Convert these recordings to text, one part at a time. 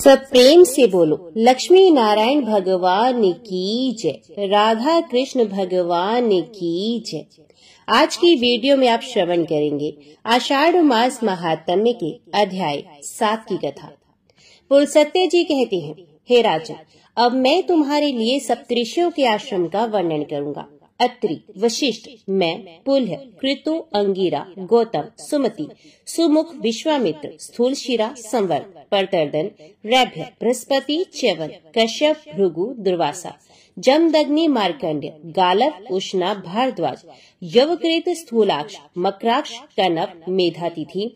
सब प्रेम से बोलो लक्ष्मी नारायण भगवान की जय, राधा कृष्ण भगवान की जय। आज की वीडियो में आप श्रवण करेंगे आषाढ़ मास महात्म्य के अध्याय 7 की कथा। पुलस्त्य जी कहते हैं, हे राजन, अब मैं तुम्हारे लिए सप्तऋषियों के आश्रम का वर्णन करूंगा। अत्रि, वशिष्ठ, मैं, पुलह, कृतु, अंगिरा, गौतम, सुमति, सुमुख, विश्वामित्र, स्थूलशिरा, संवर्त, परतर्दन, रैभ्य, बृहस्पति, च्यवन, कश्यप, भृगु, दुर्वासा, जमदग्नि, मार्कंड्य, गालव, उष्णा, भारद्वाज, यवकृत, स्थूलाक्ष, मकराक्ष, कनप, मेधातिथि,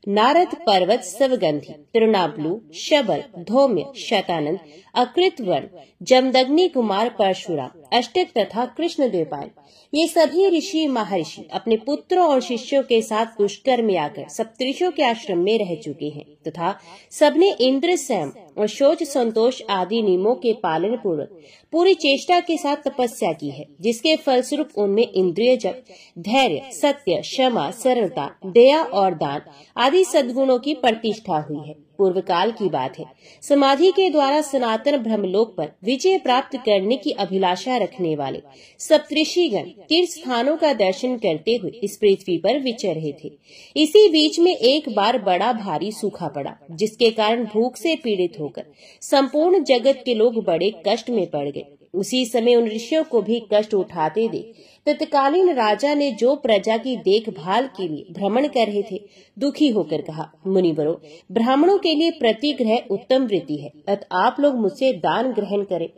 नारद, पर्वत, सवगंधी, तृणाब्लु, शबल, धौम्य, शतानंद, अकृतवर्ण, जमदग्नि कुमार, परशुराम, अष्टक तथा कृष्ण द्वैपायन, ये सभी ऋषि महर्षि अपने पुत्रों और शिष्यों के साथ पुष्कर में आकर सप्तऋषियों के आश्रम में रह चुके हैं तथा सबने इंद्र, संयम और शौच, संतोष आदि नियमों के पालन पूर्वक पूरी चेष्टा के साथ तपस्या की है, जिसके फलस्वरूप उनमें इंद्रिय जप, धैर्य, सत्य, क्षमा, सरलता, दया और दान आदि सद्गुणों की प्रतिष्ठा हुई है। पूर्व काल की बात है, समाधि के द्वारा सनातन ब्रह्मलोक पर विजय प्राप्त करने की अभिलाषा रखने वाले सप्तऋषिगण तीर्थ स्थानों का दर्शन करते हुए इस पृथ्वी पर विचर रहे थे। इसी बीच में एक बार बड़ा भारी सूखा पड़ा, जिसके कारण भूख से पीड़ित होकर संपूर्ण जगत के लोग बड़े कष्ट में पड़ गए। उसी समय उन ऋषियों को भी कष्ट उठाते देख तत्कालीन राजा ने, जो प्रजा की देखभाल के लिए भ्रमण कर रहे थे, दुखी होकर कहा, मुनिवरों, ब्राह्मणों के लिए प्रतिग्रह उत्तम वृत्ति है, अतः आप लोग मुझसे दान ग्रहण करें।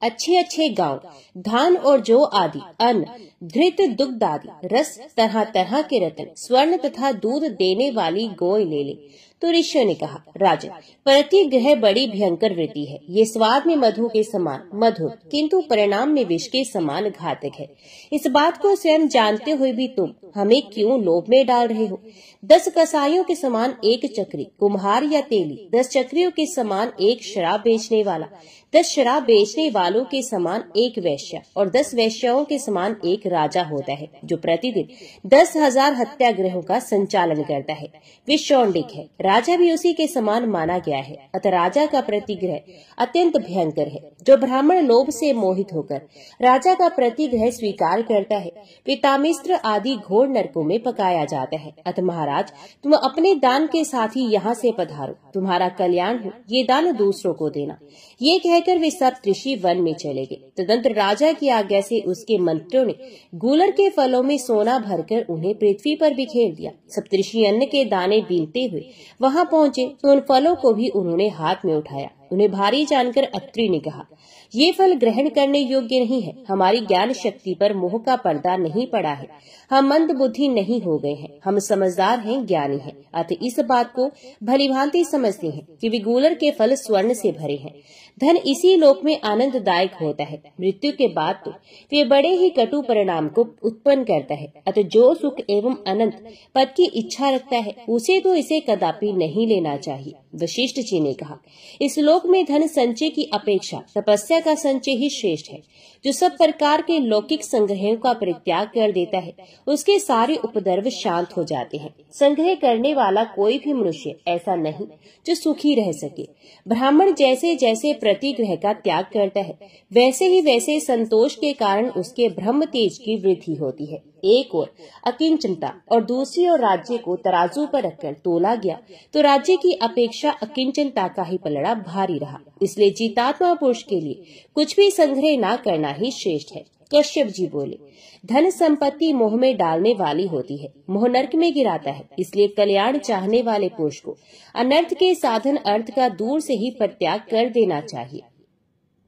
अच्छे अच्छे गांव, धान और जौ आदि, अन्न, धृत, दुग्ध आदि, रस, तरह तरह के रत्न, स्वर्ण तथा दूध देने वाली गौएं ले ले। तो ऋषियों ने कहा, राजन, प्रतिग्रह बड़ी भयंकर वृत्ति है। ये स्वाद में मधु के समान मधुर, किंतु परिणाम में विष के समान घातक है। इस बात को स्वयं जानते हुए भी तुम हमें क्यों लोभ में डाल रहे हो? 10 कसाईयों के समान एक चक्री, कुम्हार या तेली, 10 चक्रियों के समान एक शराब बेचने वाला, 10 शराब बेचने वालों के समान एक वैश्या और 10 वैश्याओं के समान एक राजा होता है, जो प्रतिदिन 10,000 हत्याग्रहों का संचालन करता है। वे शौंडिक है, राजा भी उसी के समान माना गया है। अतः राजा का प्रतिग्रह अत्यंत भयंकर है। जो ब्राह्मण लोभ से मोहित होकर राजा का प्रतिग्रह स्वीकार करता है, वे तामिस्त्र आदि घोर नरकों में पकाया जाता है। अतः महाराज, तुम अपने दान के साथ ही यहाँ से पधारो, तुम्हारा कल्याण हो, ये दान दूसरों को देना। ये कहकर वे सप्तऋषि वन में चले गए। तदंतर राजा की आज्ञा से उसके मंत्रियों ने गूलर के फलों में सोना भरकर उन्हें पृथ्वी पर बिखेर दिया। सप्तऋषि अन्न के दाने बीनते हुए वहां पहुंचे तो उन फलों को भी उन्होंने हाथ में उठाया। उन्हें भारी जानकर अत्रि ने कहा, ये फल ग्रहण करने योग्य नहीं है। हमारी ज्ञान शक्ति पर मोह का पर्दा नहीं पड़ा है, हम मंद बुद्धि नहीं हो गए हैं, हम समझदार हैं, ज्ञानी हैं। अतः इस बात को भलीभांति समझते हैं कि वे गूलर के फल स्वर्ण से भरे हैं। धन इसी लोक में आनंददायक होता है, मृत्यु के बाद तो वे बड़े ही कटु परिणाम को उत्पन्न करता है। अतः जो सुख एवं अनंत पद की इच्छा रखता है, उसे तो इसे कदापि नहीं लेना चाहिए। वशिष्ठ जी ने कहा, इस लोक में धन संचय की अपेक्षा तपस्या का संचय ही श्रेष्ठ है। जो सब प्रकार के लौकिक संग्रहों का परित्याग कर देता है, उसके सारे उपद्रव शांत हो जाते हैं। संग्रह करने वाला कोई भी मनुष्य ऐसा नहीं जो सुखी रह सके। ब्राह्मण जैसे जैसे प्रतिग्रह का त्याग करता है, वैसे ही वैसे संतोष के कारण उसके ब्रह्म तेज की वृद्धि होती है। एक ओर अकिंचनता और दूसरी ओर राज्य को तराजू पर रखकर तोला गया तो राज्य की अपेक्षा अकिंचनता का ही पलड़ा भारी रहा। इसलिए जीतात्मा पुरुष के लिए कुछ भी संग्रह न करना ही श्रेष्ठ है। कश्यप जी बोले, धन संपत्ति मोह में डालने वाली होती है, मोह नरक में गिराता है। इसलिए कल्याण चाहने वाले पुरुष को अनर्थ के साधन अर्थ का दूर से ही परित्याग कर देना चाहिए।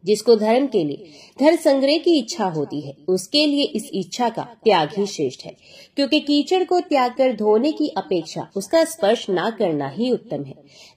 जिसको धर्म के लिए धन संग्रह की इच्छा होती है, उसके लिए इस इच्छा का त्याग ही श्रेष्ठ है, क्योंकि कीचड़ को त्याग कर धोने की अपेक्षा उसका स्पर्श न करना ही उत्तम है।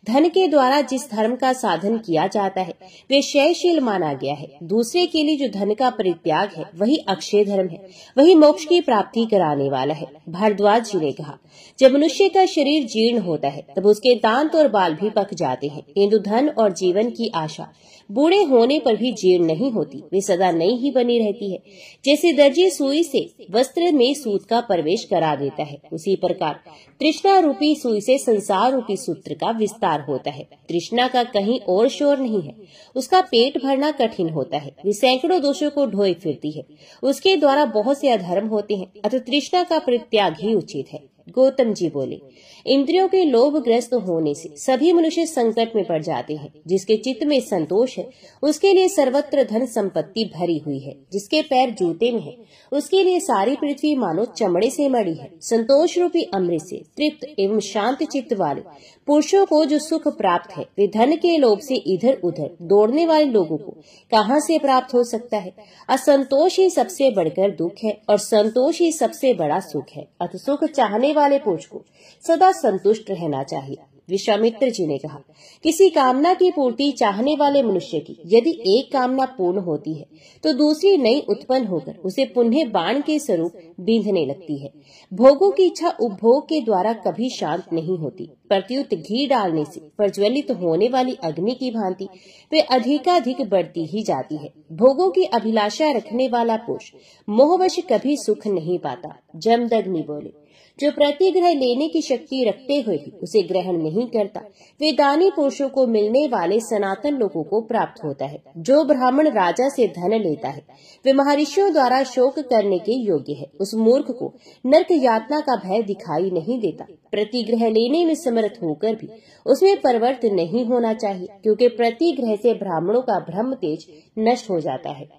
धन के द्वारा जिस धर्म का साधन किया जाता है, वे क्षयशील माना गया है। दूसरे के लिए जो धन का परित्याग है, वही अक्षय धर्म है, वही मोक्ष की प्राप्ति कराने वाला है। भारद्वाज जी ने कहा, जब मनुष्य का शरीर जीर्ण होता है, तब उसके दांत और बाल भी पक जाते हैं, किंतु धन और जीवन की आशा बूढ़े होने पर पर भी जीर्ण नहीं होती, वे सदा नई ही बनी रहती है। जैसे दर्जी सुई से वस्त्र में सूत का प्रवेश करा देता है, उसी प्रकार तृष्णा रूपी सुई से संसार रूपी सूत्र का विस्तार होता है। तृष्णा का कहीं और शोर नहीं है, उसका पेट भरना कठिन होता है, वे सैकड़ों दोषों को ढोए फिरती है, उसके द्वारा बहुत से अधर्म होते हैं, अतः तृष्णा का परित्याग ही उचित है। गौतम जी बोले, इंद्रियों के लोभग्रस्त होने से सभी मनुष्य संकट में पड़ जाते हैं। जिसके चित्त में संतोष है उसके लिए सर्वत्र धन संपत्ति भरी हुई है। जिसके पैर जूते में है उसके लिए सारी पृथ्वी मानो चमड़े से मड़ी है। संतोष रूपी अमृत से तृप्त एवं शांत चित्त वाले पुरुषों को जो सुख प्राप्त है वे धन के लोभ से इधर उधर दौड़ने वाले लोगों को कहाँ से प्राप्त हो सकता है। असंतोष ही सबसे बढ़कर दुख है और संतोष ही सबसे बड़ा सुख है। अतः सुख चाहने वाले पुरुष को सदा संतुष्ट रहना चाहिए। विश्वामित्र जी ने कहा, किसी कामना की पूर्ति चाहने वाले मनुष्य की यदि एक कामना पूर्ण होती है तो दूसरी नई उत्पन्न होकर उसे पुनः बाण के स्वरूप बींधने लगती है। भोगों की इच्छा उपभोग के द्वारा कभी शांत नहीं होती, प्रत्युत घी डालने से प्रज्वलित होने वाली अग्नि की भांति वे अधिकाधिक बढ़ती ही जाती है। भोगों की अभिलाषा रखने वाला पुरुष मोहवश कभी सुख नहीं पाता। जमदग्नि बोले, जो प्रतिग्रह लेने की शक्ति रखते हुए भी उसे ग्रहण नहीं करता वे दानी पुरुषों को मिलने वाले सनातन लोगों को प्राप्त होता है। जो ब्राह्मण राजा से धन लेता है वे महर्षियों द्वारा शोक करने के योग्य है। उस मूर्ख को नरक यातना का भय दिखाई नहीं देता। प्रतिग्रह लेने में समर्थ होकर भी उसमें परवर्त नहीं होना चाहिए, क्योंकि प्रतिग्रह से ब्राह्मणों का ब्रह्म तेज नष्ट हो जाता है।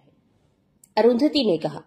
अरुंधति ने कहा,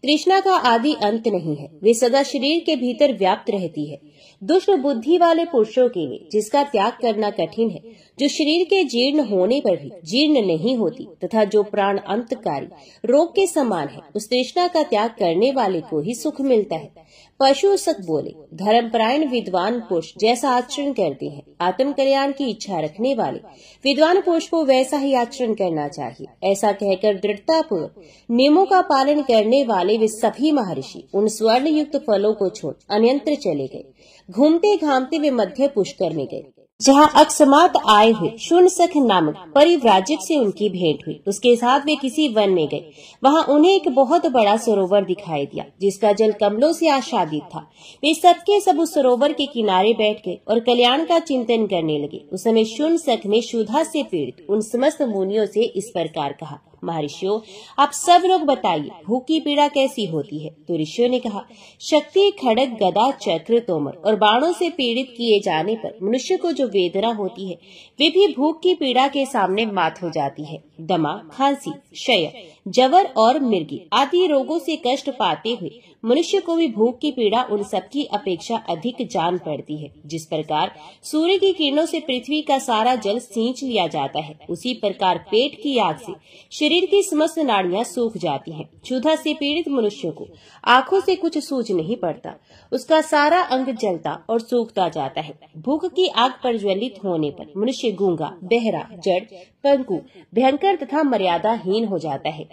तृष्णा का आदि अंत नहीं है, वे सदा शरीर के भीतर व्याप्त रहती है। दुष्ट बुद्धि वाले पुरुषों के लिए जिसका त्याग करना कठिन है, जो शरीर के जीर्ण होने पर भी जीर्ण नहीं होती तथा जो प्राण अंतकारी रोग के समान है, उस तृष्णा का त्याग करने वाले को ही सुख मिलता है। पशु सक बोले, धर्मपरायण विद्वान पुरुष जैसा आचरण करते हैं, आत्म कल्याण की इच्छा रखने वाले विद्वान पुरुष को वैसा ही आचरण करना चाहिए। ऐसा कहकर दृढ़ता पूर्वक नियमों का पालन करने वाले वे सभी महर्षि उन स्वर्ण युक्त फलों को छोड़ अन्यंत्र चले गए। घूमते घामते वे मध्य पुष्कर में गए, जहाँ अकस्मात आए हुए शून्सख नामक परिव्राजक से उनकी भेंट हुई। उसके साथ वे किसी वन में गए। वहाँ उन्हें एक बहुत बड़ा सरोवर दिखाई दिया, जिसका जल कमलों से आच्छादित था। वे सबके सब उस सरोवर के किनारे बैठ गए और कल्याण का चिंतन करने लगे। उस समय शून्सख ने क्षुधा से पीड़ित उन समस्त मुनियों से इस प्रकार कहा, महर्षियों, आप सब लोग बताइए, भूख की पीड़ा कैसी होती है। तो ऋषियों ने कहा, शक्ति, खड़ग, गदा, चक्र, तोमर और बाणों से पीड़ित किए जाने पर मनुष्य को जो वेदना होती है वे भी भूख की पीड़ा के सामने मात हो जाती है। दमा, खांसी, क्षय, जवर और मिर्गी आदि रोगों से कष्ट पाते हुए मनुष्य को भी भूख की पीड़ा उन सबकी अपेक्षा अधिक जान पड़ती है। जिस प्रकार सूर्य की किरणों से पृथ्वी का सारा जल सींच लिया जाता है, उसी प्रकार पेट की आग से शरीर की समस्त नाड़ियां सूख जाती हैं। क्षुधा से पीड़ित मनुष्य को आंखों से कुछ सूझ नहीं पड़ता, उसका सारा अंग जलता और सूखता जाता है। भूख की आग प्रज्वलित होने पर मनुष्य गूंगा, बहरा, जड़, पंगु, भयंकर तथा मर्यादाहीन हो जाता है।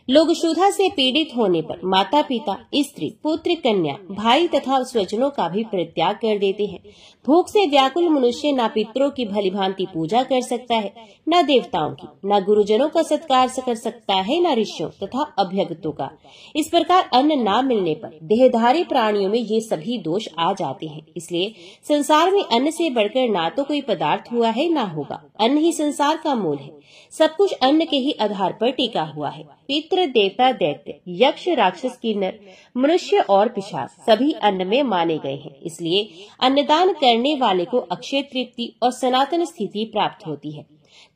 लोग क्षुधा से पीड़ित होने पर माता पिता, स्त्री, पुत्र, कन्या, भाई तथा स्वजनों का भी परित्याग कर देते हैं। भूख से व्याकुल मनुष्य न पितरों की भलीभांति पूजा कर सकता है, न देवताओं की, न गुरुजनों का सत्कार कर सकता है, न ऋषियों तथा अभ्यगतों का। इस प्रकार अन्न न मिलने पर देहधारी प्राणियों में ये सभी दोष आ जाते हैं। इसलिए संसार में अन्न से बढ़कर ना तो कोई पदार्थ हुआ है न होगा। अन्न ही संसार का मूल है। सब कुछ अन्न के ही आधार पर टिका हुआ है। पितृ, देवता, दैत्य, यक्ष, राक्षस, किन्नर, मनुष्य और पिशाच सभी अन्न में माने गए हैं। इसलिए अन्नदान करने वाले को अक्षय तृप्ति और सनातन स्थिति प्राप्त होती है।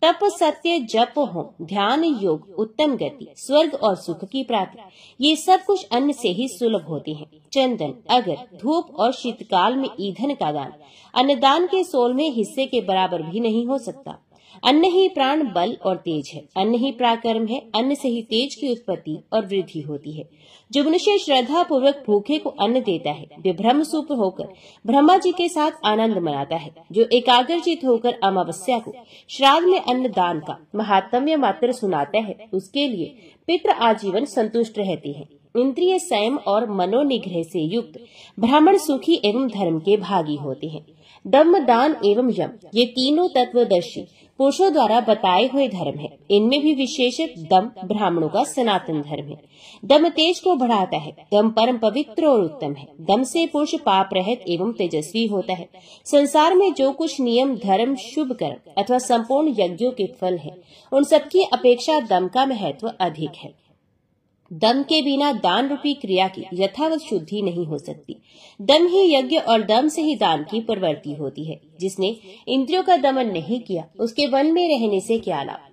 तप, सत्य, जप, होम, ध्यान, योग, उत्तम गति, स्वर्ग और सुख की प्राप्ति, ये सब कुछ अन्न से ही सुलभ होते हैं। चंदन, अगर, धूप और शीतकाल में ईंधन का दान अन्नदान के 16वें हिस्से के बराबर भी नहीं हो सकता। अन्न ही प्राण, बल और तेज है। अन्न ही पराक्रम है। अन्न से ही तेज की उत्पत्ति और वृद्धि होती है। जो मनुष्य श्रद्धा पूर्वक भूखे को अन्न देता है वे ब्रह्म सूत्र होकर ब्रह्मा जी के साथ आनंद मनाता है। जो एकाग्रचित होकर अमावस्या को श्राद्ध में अन्न दान का महात्म्य मात्र सुनाता है उसके लिए पितृ आजीवन संतुष्ट रहते हैं। इंद्रिय संयम और मनोनिग्रह से युक्त ब्राह्मण सुखी एवं धर्म के भागी होते हैं। दम, दान एवं यम, ये तीनों तत्वदर्शी पुरुषों द्वारा बताए हुए धर्म है। इनमें भी विशेषित दम ब्राह्मणों का सनातन धर्म है। दम तेज को बढ़ाता है। दम परम पवित्र और उत्तम है। दम से पुरुष पाप रहित एवं तेजस्वी होता है। संसार में जो कुछ नियम, धर्म, शुभ कर्म अथवा संपूर्ण यज्ञों के फल है, उन सबकी अपेक्षा दम का महत्व अधिक है। दम के बिना दान रूपी क्रिया की यथावत शुद्धि नहीं हो सकती। दम ही यज्ञ और दम से ही दान की प्रवृत्ति होती है। जिसने इंद्रियों का दमन नहीं किया, उसके वन में रहने से क्या लाभ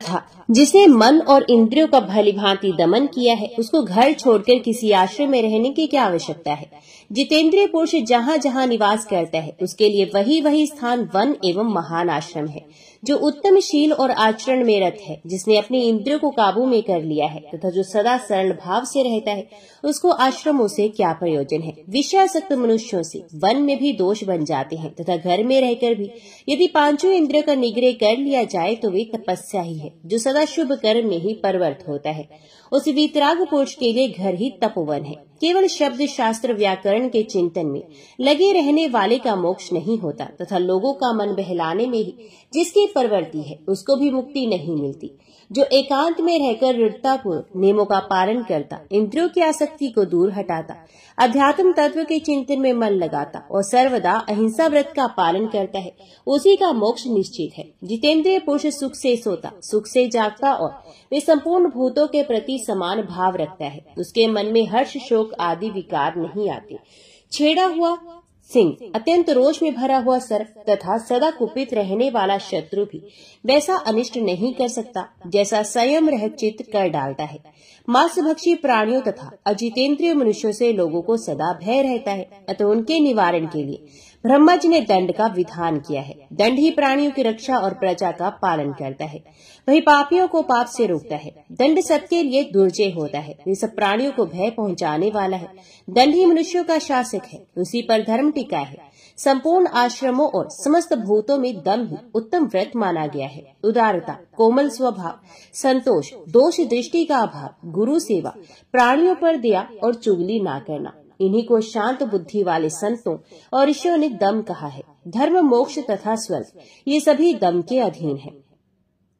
था। जिसने मन और इंद्रियों का भली भांति दमन किया है, उसको घर छोड़कर किसी आश्रम में रहने की क्या आवश्यकता है। जितेंद्रिय पुरुष जहाँ जहाँ निवास करता है, उसके लिए वही वही स्थान वन एवं महान आश्रम है। जो उत्तम शील और आचरण में रत है, जिसने अपने इंद्रियों को काबू में कर लिया है तथा जो सदा सरल भाव से रहता है, उसको आश्रमों से क्या प्रयोजन है। विषयासक्त मनुष्यों से वन में भी दोष बन जाते हैं तथा घर में रहकर भी यदि पांचों इंद्रियों का निग्रह कर लिया जाए तो वे तपस्या ही है, जो सदा शुभ कर्म में ही परवर्त होता है। उस वितराग पुरुष के लिए घर ही तपोवन है। केवल शब्द, शास्त्र, व्याकरण के चिंतन में लगे रहने वाले का मोक्ष नहीं होता तथा लोगों का मन बहलाने में ही जिसकी प्रवृत्ति है, उसको भी मुक्ति नहीं मिलती। जो एकांत में रहकर दृढ़तापूर्वक नियमों का पालन करता, इंद्रियों की आसक्ति को दूर हटाता, अध्यात्म तत्व के चिंतन में मन लगाता और सर्वदा अहिंसा व्रत का पालन करता है, उसी का मोक्ष निश्चित है। जितेंद्रिय पुरुष सुख से सोता, सुख से जागता और वे संपूर्ण भूतों के प्रति समान भाव रखता है। उसके मन में हर्ष, शोक आदि विकार नहीं आते। छेड़ा हुआ सिंह, अत्यंत रोष में भरा हुआ सर्प तथा सदा कुपित रहने वाला शत्रु भी वैसा अनिष्ट नहीं कर सकता जैसा संयम रहित चित्त कर डालता है। मांसभक्षी प्राणियों तथा अजितेंद्रिय मनुष्यों से लोगों को सदा भय रहता है, अतः उनके निवारण के लिए ब्रह्मा जी ने दंड का विधान किया है। दंड ही प्राणियों की रक्षा और प्रजा का पालन करता है, वही पापियों को पाप से रोकता है। दंड सबके लिए दुर्जय होता है, वे सब प्राणियों को भय पहुंचाने वाला है। दंड ही मनुष्यों का शासक है, उसी पर धर्म टिका है। संपूर्ण आश्रमों और समस्त भूतों में दम ही उत्तम व्रत माना गया है। उदारता, कोमल स्वभाव, संतोष, दोष दृष्टि का अभाव, गुरु सेवा, प्राणियों पर दया और चुगली ना करना, इन्हीं को शांत बुद्धि वाले संतों और ऋषियों ने दम कहा है। धर्म, मोक्ष तथा स्वर्ग, ये सभी दम के अधीन है।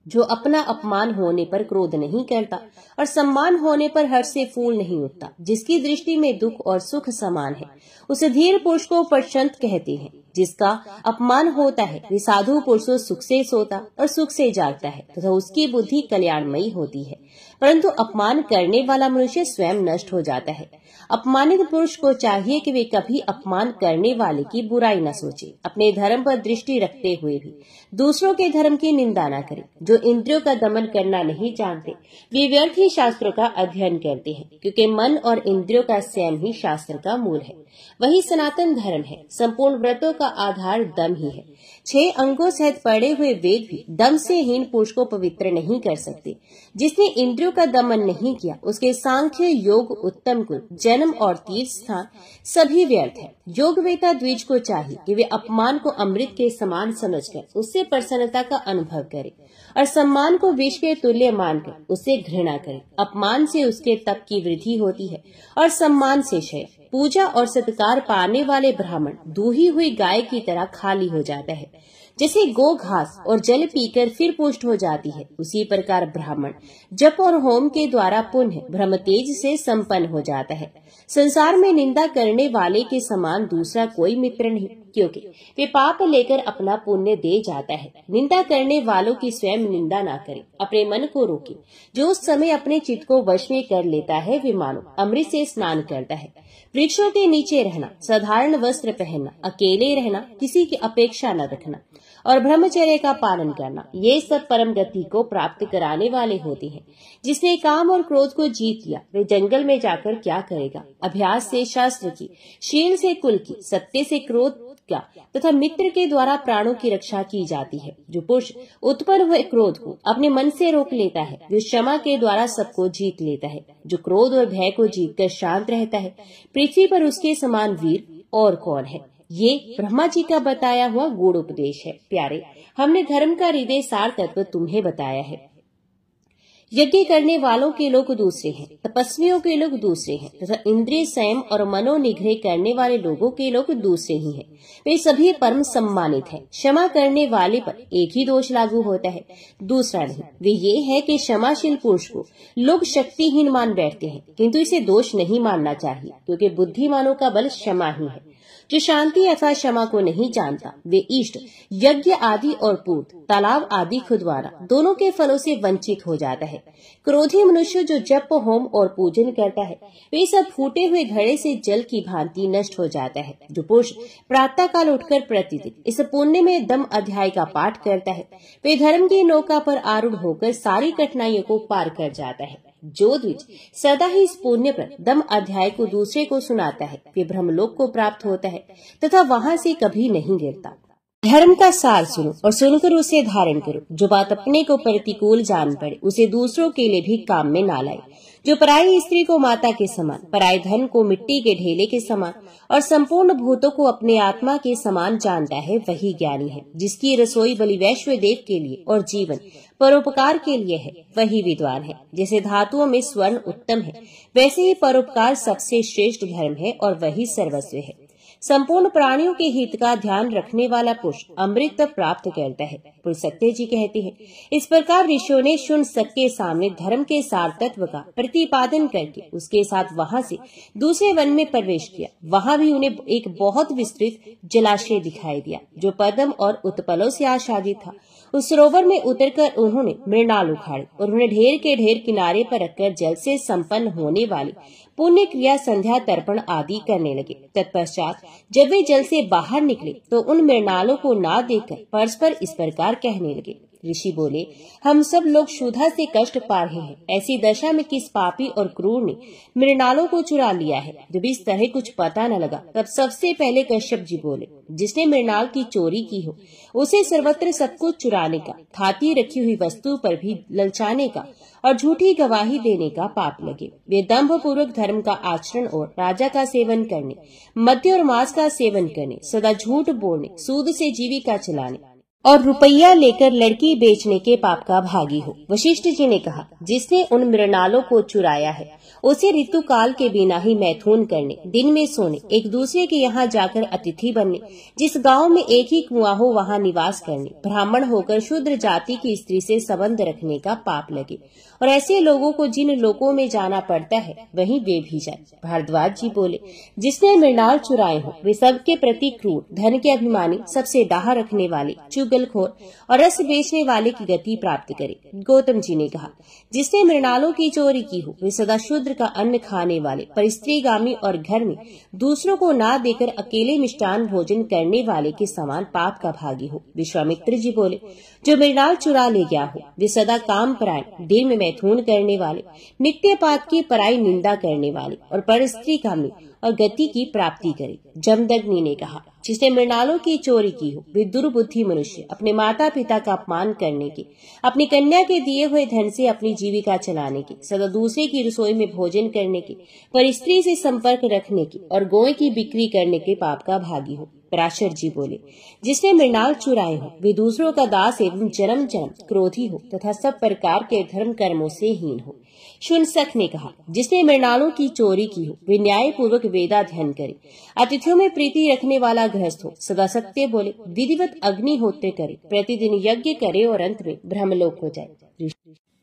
जो अपना अपमान होने पर क्रोध नहीं करता और सम्मान होने पर हर्ष से फूल नहीं उठता, जिसकी दृष्टि में दुख और सुख समान है, उसे धीर पुरुष को प्रशांत कहते हैं। जिसका अपमान होता है, वे साधु पुरुषों सुख से सोता और सुख से जागता है तथा उसकी बुद्धि कल्याणमयी होती है। परंतु अपमान करने वाला मनुष्य स्वयं नष्ट हो जाता है। अपमानित पुरुष को चाहिए कि वे कभी अपमान करने वाले की बुराई न सोचे, अपने धर्म पर दृष्टि रखते हुए भी दूसरों के धर्म की निंदा न करे। जो इंद्रियों का दमन करना नहीं जानते, वे व्यर्थ ही शास्त्रों का अध्ययन करते हैं, क्योंकि मन और इंद्रियों का संयम ही शास्त्र का मूल है, वही सनातन धर्म है। संपूर्ण व्रतों का आधार दम ही है। 6 अंगों सहित पढ़े हुए वेद भी दम से हीन पुरुष को पवित्र नहीं कर सकते। जिसने इंद्रियों का दमन नहीं किया, उसके सांख्य, योग, उत्तम कुल, जन्म और तीर्थ स्थान सभी व्यर्थ है। योगवेता द्विज को चाहिए कि वे अपमान को अमृत के समान समझकर उससे प्रसन्नता का अनुभव करे और सम्मान को विष के तुल्य मानकर उससे घृणा करे। अपमान से उसके तप की वृद्धि होती है और सम्मान से क्षय। पूजा और सत्कार पाने वाले ब्राह्मण दूही हुई गाय की तरह खाली हो जाता है। जैसे गो घास और जल पीकर फिर पुष्ट हो जाती है, उसी प्रकार ब्राह्मण जप और होम के द्वारा पुनः ब्रह्म तेज से संपन्न हो जाता है। संसार में निंदा करने वाले के समान दूसरा कोई मित्र नहीं, क्योंकि वे पाप लेकर अपना पुण्य दे जाता है। निंदा करने वालों की स्वयं निंदा ना करें, अपने मन को रोके। जो उस समय अपने चित्त को वश में कर लेता है, वे मानो अमृत से स्नान करता है। वृक्षों के नीचे रहना, साधारण वस्त्र पहनना, अकेले रहना, किसी की अपेक्षा न रखना और ब्रह्मचर्य का पालन करना, ये सब परम गति को प्राप्त कराने वाले होते हैं। जिसने काम और क्रोध को जीत लिया, वे जंगल में जाकर क्या करेगा। अभ्यास से शास्त्र की, शील से कुल की, सत्य से क्रोध का तथा मित्र के द्वारा प्राणों की रक्षा की जाती है। जो पुरुष उत्पन्न हुए क्रोध को अपने मन से रोक लेता है, जो क्षमा के द्वारा सबको जीत लेता है। जो क्रोध और भय को जीतकर शांत रहता है, पृथ्वी पर उसके समान वीर और कौन है। ये ब्रह्मा जी का बताया हुआ गूढ़ उपदेश है। प्यारे, हमने धर्म का हृदय सार तत्व तुम्हें बताया है। यज्ञ करने वालों के लोग दूसरे हैं, तपस्वियों के लोग दूसरे हैं तथा इंद्रिय संयम और मनोनिग्रह करने वाले लोगों के लोग दूसरे ही हैं। वे सभी परम सम्मानित हैं। क्षमा करने वाले पर एक ही दोष लागू होता है, दूसरा नहीं। वे ये है कि क्षमाशील पुरुष को लोग शक्तिहीन मान बैठते हैं, किंतु इसे दोष नहीं मानना चाहिए, क्योंकि बुद्धिमानों का बल क्षमा ही है। जो शांति अथवा क्षमा को नहीं जानता, वे इष्ट, यज्ञ आदि और पूत, तालाब आदि खुदवाना दोनों के फलों से वंचित हो जाता है। क्रोधी मनुष्य जो जप, होम और पूजन करता है, वे सब फूटे हुए घड़े से जल की भांति नष्ट हो जाता है। जो पुरुष प्रातः काल उठकर प्रतिदिन इस पुण्य में दम अध्याय का पाठ करता है, वे धर्म की नौका पर आरूढ़ होकर सारी कठिनाइयों को पार कर जाता है। जो द्विज सदा ही इस पुण्य पर दम अध्याय को दूसरे को सुनाता है, वे ब्रह्मलोक को प्राप्त होता है तथा वहां से कभी नहीं गिरता। धर्म का सार सुनो और सुनकर उसे धारण करो। जो बात अपने को प्रतिकूल जान पड़े, उसे दूसरों के लिए भी काम में ना लाए। जो पराई स्त्री को माता के समान, पराये धन को मिट्टी के ढेले के समान और संपूर्ण भूतों को अपने आत्मा के समान जानता है, वही ज्ञानी है। जिसकी रसोई बलि वैश्व देव के लिए और जीवन परोपकार के लिए है, वही विद्वान है। जैसे धातुओं में स्वर्ण उत्तम है, वैसे ही परोपकार सबसे श्रेष्ठ धर्म है और वही सर्वस्व है। संपूर्ण प्राणियों के हित का ध्यान रखने वाला पुरुष अमृत प्राप्त करता है। पुरुषोत्तम जी कहते हैं, इस प्रकार ऋषियों ने शुनशक के सामने धर्म के सार तत्व का प्रतिपादन करके उसके साथ वहां से दूसरे वन में प्रवेश किया। वहां भी उन्हें एक बहुत विस्तृत जलाशय दिखाई दिया, जो पद्म और उत्पलों से आच्छादित था। उस सरोवर में उतरकर उन्होंने मृणाल उखाड़े और उन्हें ढेर के ढेर किनारे पर रखकर जल से संपन्न होने वाली पुण्य क्रिया, संध्या, तर्पण आदि करने लगे। तत्पश्चात जब वे जल से बाहर निकले तो उन मृणालों को ना देखकर परस्पर इस प्रकार कहने लगे। ऋषि बोले, हम सब लोग क्षुधा से कष्ट पा रहे हैं। ऐसी दशा में किस पापी और क्रूर ने मृणालों को चुरा लिया है। जब इस तरह कुछ पता न लगा, तब सबसे पहले कश्यप जी बोले, जिसने मृणाल की चोरी की हो, उसे सर्वत्र सब कुछ चुराने का, थाती रखी हुई वस्तु पर भी ललचाने का और झूठी गवाही देने का पाप लगे। वे दंभ पूर्वक धर्म का आचरण और राजा का सेवन करने, मद्य और मांस का सेवन करने, सदा झूठ बोलने, सूद से जीविका चलाने और रुपया लेकर लड़की बेचने के पाप का भागी हो। वशिष्ठ जी ने कहा, जिसने उन मृणालों को चुराया है, उसे ऋतु काल के बिना ही मैथुन करने, दिन में सोने, एक दूसरे के यहाँ जाकर अतिथि बनने, जिस गांव में एक ही कुआं हो वहाँ निवास करने, ब्राह्मण होकर शूद्र जाति की स्त्री से संबंध रखने का पाप लगे। और ऐसे लोगों को जिन लोकों में जाना पड़ता है, वहीं वे भी जाए। भारद्वाज जी बोले, जिसने मृणाल चुराए हो, वे सबके प्रति क्रूर, धन के अभिमानी, सबसे डाह रखने वाले, चुगलखोर और रस बेचने वाले की गति प्राप्त करे। गौतम जी ने कहा, जिसने मृणालों की चोरी की हो, वे सदा शूद्र का अन्न खाने वाले, परिस्त्रीगामी और घर में दूसरों को ना देकर अकेले मिष्टान भोजन करने वाले के समान पाप का भागी हो। विश्वामित्र जी बोले, जो मृणाल चुरा ले गया हो, वे सदा काम परायण, दिन में मैथुन करने वाले, नित्य पात की पराई निंदा करने वाले और परस्त्रीगामी और गति की प्राप्ति करे। जमदग्नि ने कहा, जिसने मृणालों की चोरी की हो, वे दुर्बुद्धि मनुष्य अपने माता पिता का अपमान करने के, अपनी कन्या के दिए हुए धन से अपनी जीविका चलाने के, सदा दूसरे की रसोई में भोजन करने के, पर स्त्री से संपर्क रखने के और गौएं की बिक्री करने के पाप का भागी हो। पराशर जी बोले, जिसने मृणाल चुराए हो, वे दूसरों का दास एवं जन्म जन्म क्रोधी हो तथा सब प्रकार के धर्म कर्मों से हीन हो। शुनशक ने कहा, जिसने मृणालों की चोरी की हो, वे न्याय पूर्वक वेदाध्ययन करे, अतिथियों में प्रीति रखने वाला गृहस्थ हो, सदा सत्य बोले, विधिवत अग्निहोत्र करे, प्रतिदिन यज्ञ करे और अंत में ब्रह्मलोक हो जाए।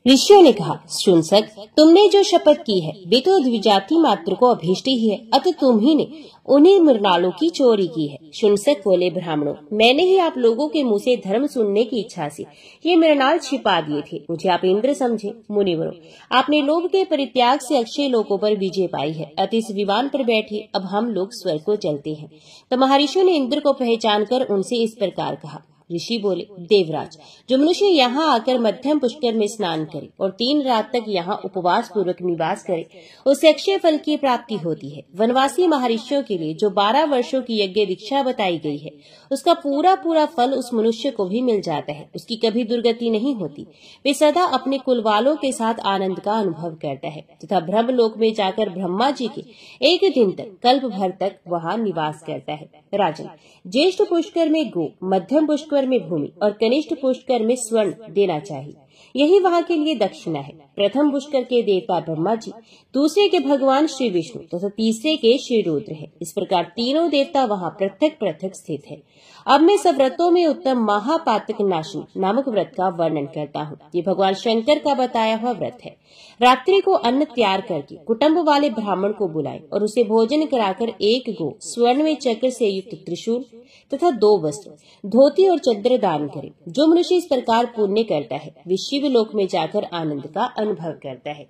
ऋषियों ने कहा, शुनशक, तुमने जो शपथ की है, वे तो द्विजाति मात्र को अभीष्ट ही है, अतः तुम ही ने उन्हीं मृणालों की चोरी की है। शुनशक बोले, ब्राह्मणों, मैंने ही आप लोगों के मुंह से धर्म सुनने की इच्छा से ये मृणाल छिपा दिए थे। मुझे आप इंद्र समझे। मुनिवरों, आपने लोभ के परित्याग से अक्षय लोकों पर विजय पाई है, अतः इस विमान पर बैठिए, अब हम लोग स्वर्ग को चलते हैं। तो महर्षियों ने इंद्र को पहचान कर उनसे इस प्रकार कहा। ऋषि बोले, देवराज, जो मनुष्य यहाँ आकर मध्यम पुष्कर में स्नान करे और 3 रात तक यहाँ उपवास पूर्वक निवास करे, उसे अक्षय फल की प्राप्ति होती है। वनवासी महर्षियों के लिए जो 12 वर्षों की यज्ञ दीक्षा बताई गई है, उसका पूरा पूरा फल उस मनुष्य को भी मिल जाता है। उसकी कभी दुर्गति नहीं होती। वे सदा अपने कुल वालों के साथ आनंद का अनुभव करता है तथा ब्रह्मलोक में जाकर ब्रह्मा जी के एक दिन तक, कल्प भर तक वहाँ निवास करता है। राजन, ज्येष्ठ पुष्कर में गो, मध्यम पुष्कर में भूमि और कनिष्ठ पुष्कर में स्वर्ण देना चाहिए। यही वहाँ के लिए दक्षिणा है। प्रथम पुष्कर के देवता ब्रह्मा जी, दूसरे के भगवान श्री विष्णु तथा तीसरे के श्री रुद्र है। इस प्रकार तीनों देवता वहाँ पृथक पृथक स्थित है। अब मैं सब व्रतों में उत्तम महापातक नाशनी नामक व्रत का वर्णन करता हूँ। ये भगवान शंकर का बताया हुआ व्रत है। रात्रि को अन्न तैयार करके कुटुंब वाले ब्राह्मण को बुलाए और उसे भोजन कराकर एक गो स्वर्ण में चक्र से युक्त त्रिशूल तथा 2 वस्त्र, धोती और चद्दर दान करे। जो मनुष्य इस प्रकार पुण्य करता है वे शिव लोक में जाकर आनंद का अनुभव करता है।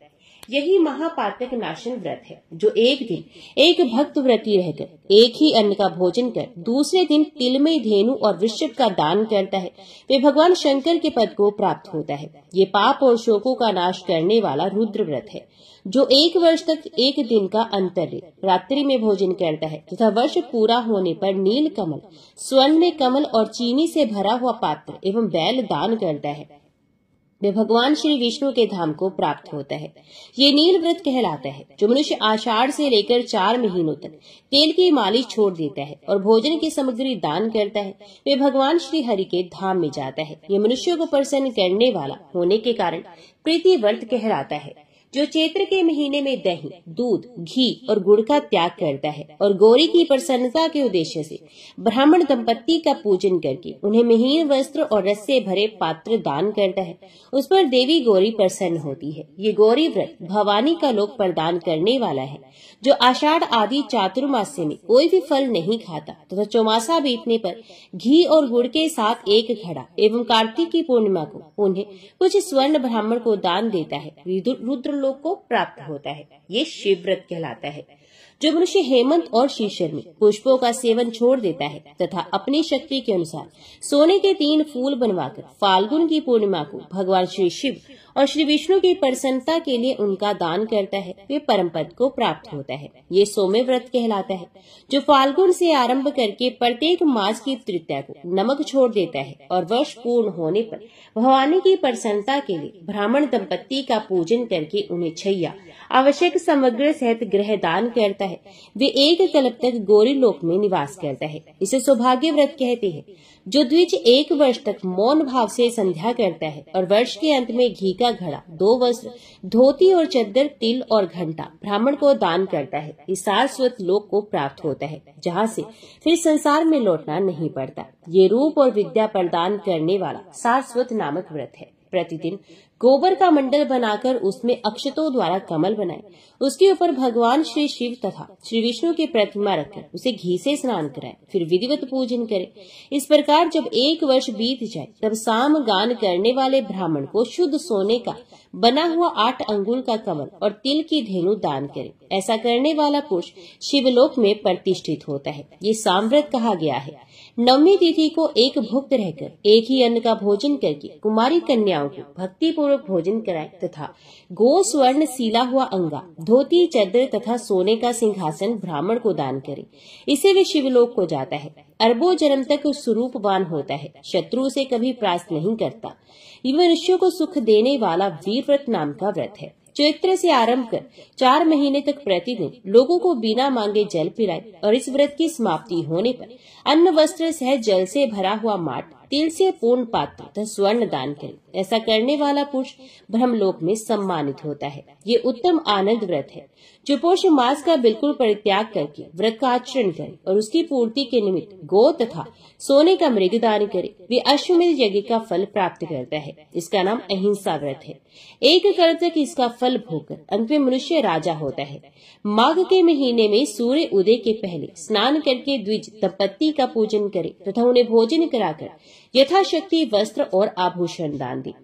यही महापातक नाशन व्रत है, जो एक दिन एक भक्त व्रती रहकर एक ही अन्न का भोजन कर दूसरे दिन तिलमय धेनु और वृषभ का दान करता है, वे भगवान शंकर के पद को प्राप्त होता है। ये पाप और शोकों का नाश करने वाला रुद्र व्रत है, जो 1 वर्ष तक एक दिन का अंतर रात्रि में भोजन करता है तथा वर्ष पूरा होने पर नील कमल, स्वर्ण में कमल और चीनी से भरा हुआ पात्र एवं बैल दान करता है, वे भगवान श्री विष्णु के धाम को प्राप्त होता है। ये नील व्रत कहलाता है। जो मनुष्य आषाढ़ से लेकर 4 महीनों तक तेल की मालिश छोड़ देता है और भोजन की सामग्री दान करता है, वे भगवान श्री हरि के धाम में जाता है। ये मनुष्यों को प्रसन्न करने वाला होने के कारण प्रीति व्रत कहलाता है। जो चैत्र के महीने में दही, दूध, घी और गुड़ का त्याग करता है और गौरी की प्रसन्नता के उद्देश्य से ब्राह्मण दंपत्ति का पूजन करके उन्हें महीन वस्त्र और रस से भरे पात्र दान करता है, उस पर देवी गौरी प्रसन्न होती है। ये गौरी व्रत भवानी का लोक प्रदान करने वाला है। जो आषाढ़ आदि चातुर्मास्य में कोई भी फल नहीं खाता तथा चौमासा बीतने पर घी और गुड़ के साथ एक घड़ा एवं कार्तिक की पूर्णिमा को उन्हें कुछ स्वर्ण ब्राह्मण को दान देता है, रुद्र लोक को प्राप्त होता है। ये शिव व्रत कहलाता है। जो मनुष्य हेमंत और शीशर में पुष्पों का सेवन छोड़ देता है तथा अपनी शक्ति के अनुसार सोने के 3 फूल बनवाकर फाल्गुन की पूर्णिमा को भगवान श्री शिव और श्री विष्णु की प्रसन्नता के लिए उनका दान करता है, वे परम पद को प्राप्त होता है। ये सौम्य व्रत कहलाता है। जो फाल्गुन से आरंभ करके प्रत्येक मास की तृतीया को नमक छोड़ देता है और वर्ष पूर्ण होने पर भवानी की प्रसन्नता के लिए ब्राह्मण दंपत्ति का पूजन करके उन्हें छैया आवश्यक सामग्री सहित ग्रह दान करता है, वे 1 कल्प तक गौरी लोक में निवास करता है। इसे सौभाग्य व्रत कहते हैं। जो द्विज 1 वर्ष तक मौन भाव से संध्या करता है और वर्ष के अंत में घी का घड़ा, 2 वस्त्र, धोती और चद्दर, तिल और घंटा ब्राह्मण को दान करता है, इस शाश्वत लोक को प्राप्त होता है, जहाँ से फिर संसार में लौटना नहीं पड़ता। ये रूप और विद्या प्रदान करने वाला शाश्वत नामक व्रत है। प्रतिदिन गोबर का मंडल बनाकर उसमें अक्षतों द्वारा कमल बनाए, उसके ऊपर भगवान श्री शिव तथा श्री विष्णु की प्रतिमा रखकर उसे घी से स्नान कराए, फिर विधिवत पूजन करे। इस प्रकार जब 1 वर्ष बीत जाए तब साम गान करने वाले ब्राह्मण को शुद्ध सोने का बना हुआ 8 अंगुल का कमल और तिल की धेनु दान करे। ऐसा करने वाला पुरुष शिवलोक में प्रतिष्ठित होता है। ये सामव्रत कहा गया है। 9वीं तिथि को एक भुक्त रहकर एक ही अन्न का भोजन करके कुमारी कन्याओं को भक्ति पूर्वक भोजन कराए तथा गो स्वर्ण सीला हुआ अंगा, धोती, चद्दर तथा सोने का सिंहासन ब्राह्मण को दान करे। इसे वे शिवलोक को जाता है, अरबों जन्म तक स्वरूपवान होता है, शत्रु से कभी प्रास्त नहीं करता। ये मनुष्यों को सुख देने वाला वीर व्रत नाम का व्रत है। चैत्र से आरंभ कर 4 महीने तक प्रतिदिन लोगों को बिना मांगे जल पिलाए और इस व्रत की समाप्ति होने पर अन्न वस्त्र सह जल से भरा हुआ माट, तिल से पूर्ण पात्र तथा स्वर्ण दान करे। ऐसा करने वाला पुरुष ब्रह्मलोक में सम्मानित होता है। ये उत्तम आनंद व्रत है। जो पुरुष मांस का बिल्कुल परित्याग करके व्रत का आचरण करे और उसकी पूर्ति के निमित्त गो तथा सोने का मृग दान करे, वे अश्वमेध यज्ञ का फल प्राप्त करता है। इसका नाम अहिंसा व्रत है। 1 कल्प तक इसका फल भोगकर अंत में मनुष्य राजा होता है। माघ के महीने में सूर्य उदय के पहले स्नान करके द्विज दंपत्ति का पूजन करे तथा उन्हें भोजन कराकर यथाशक्ति वस्त्र और आभूषण दान दे।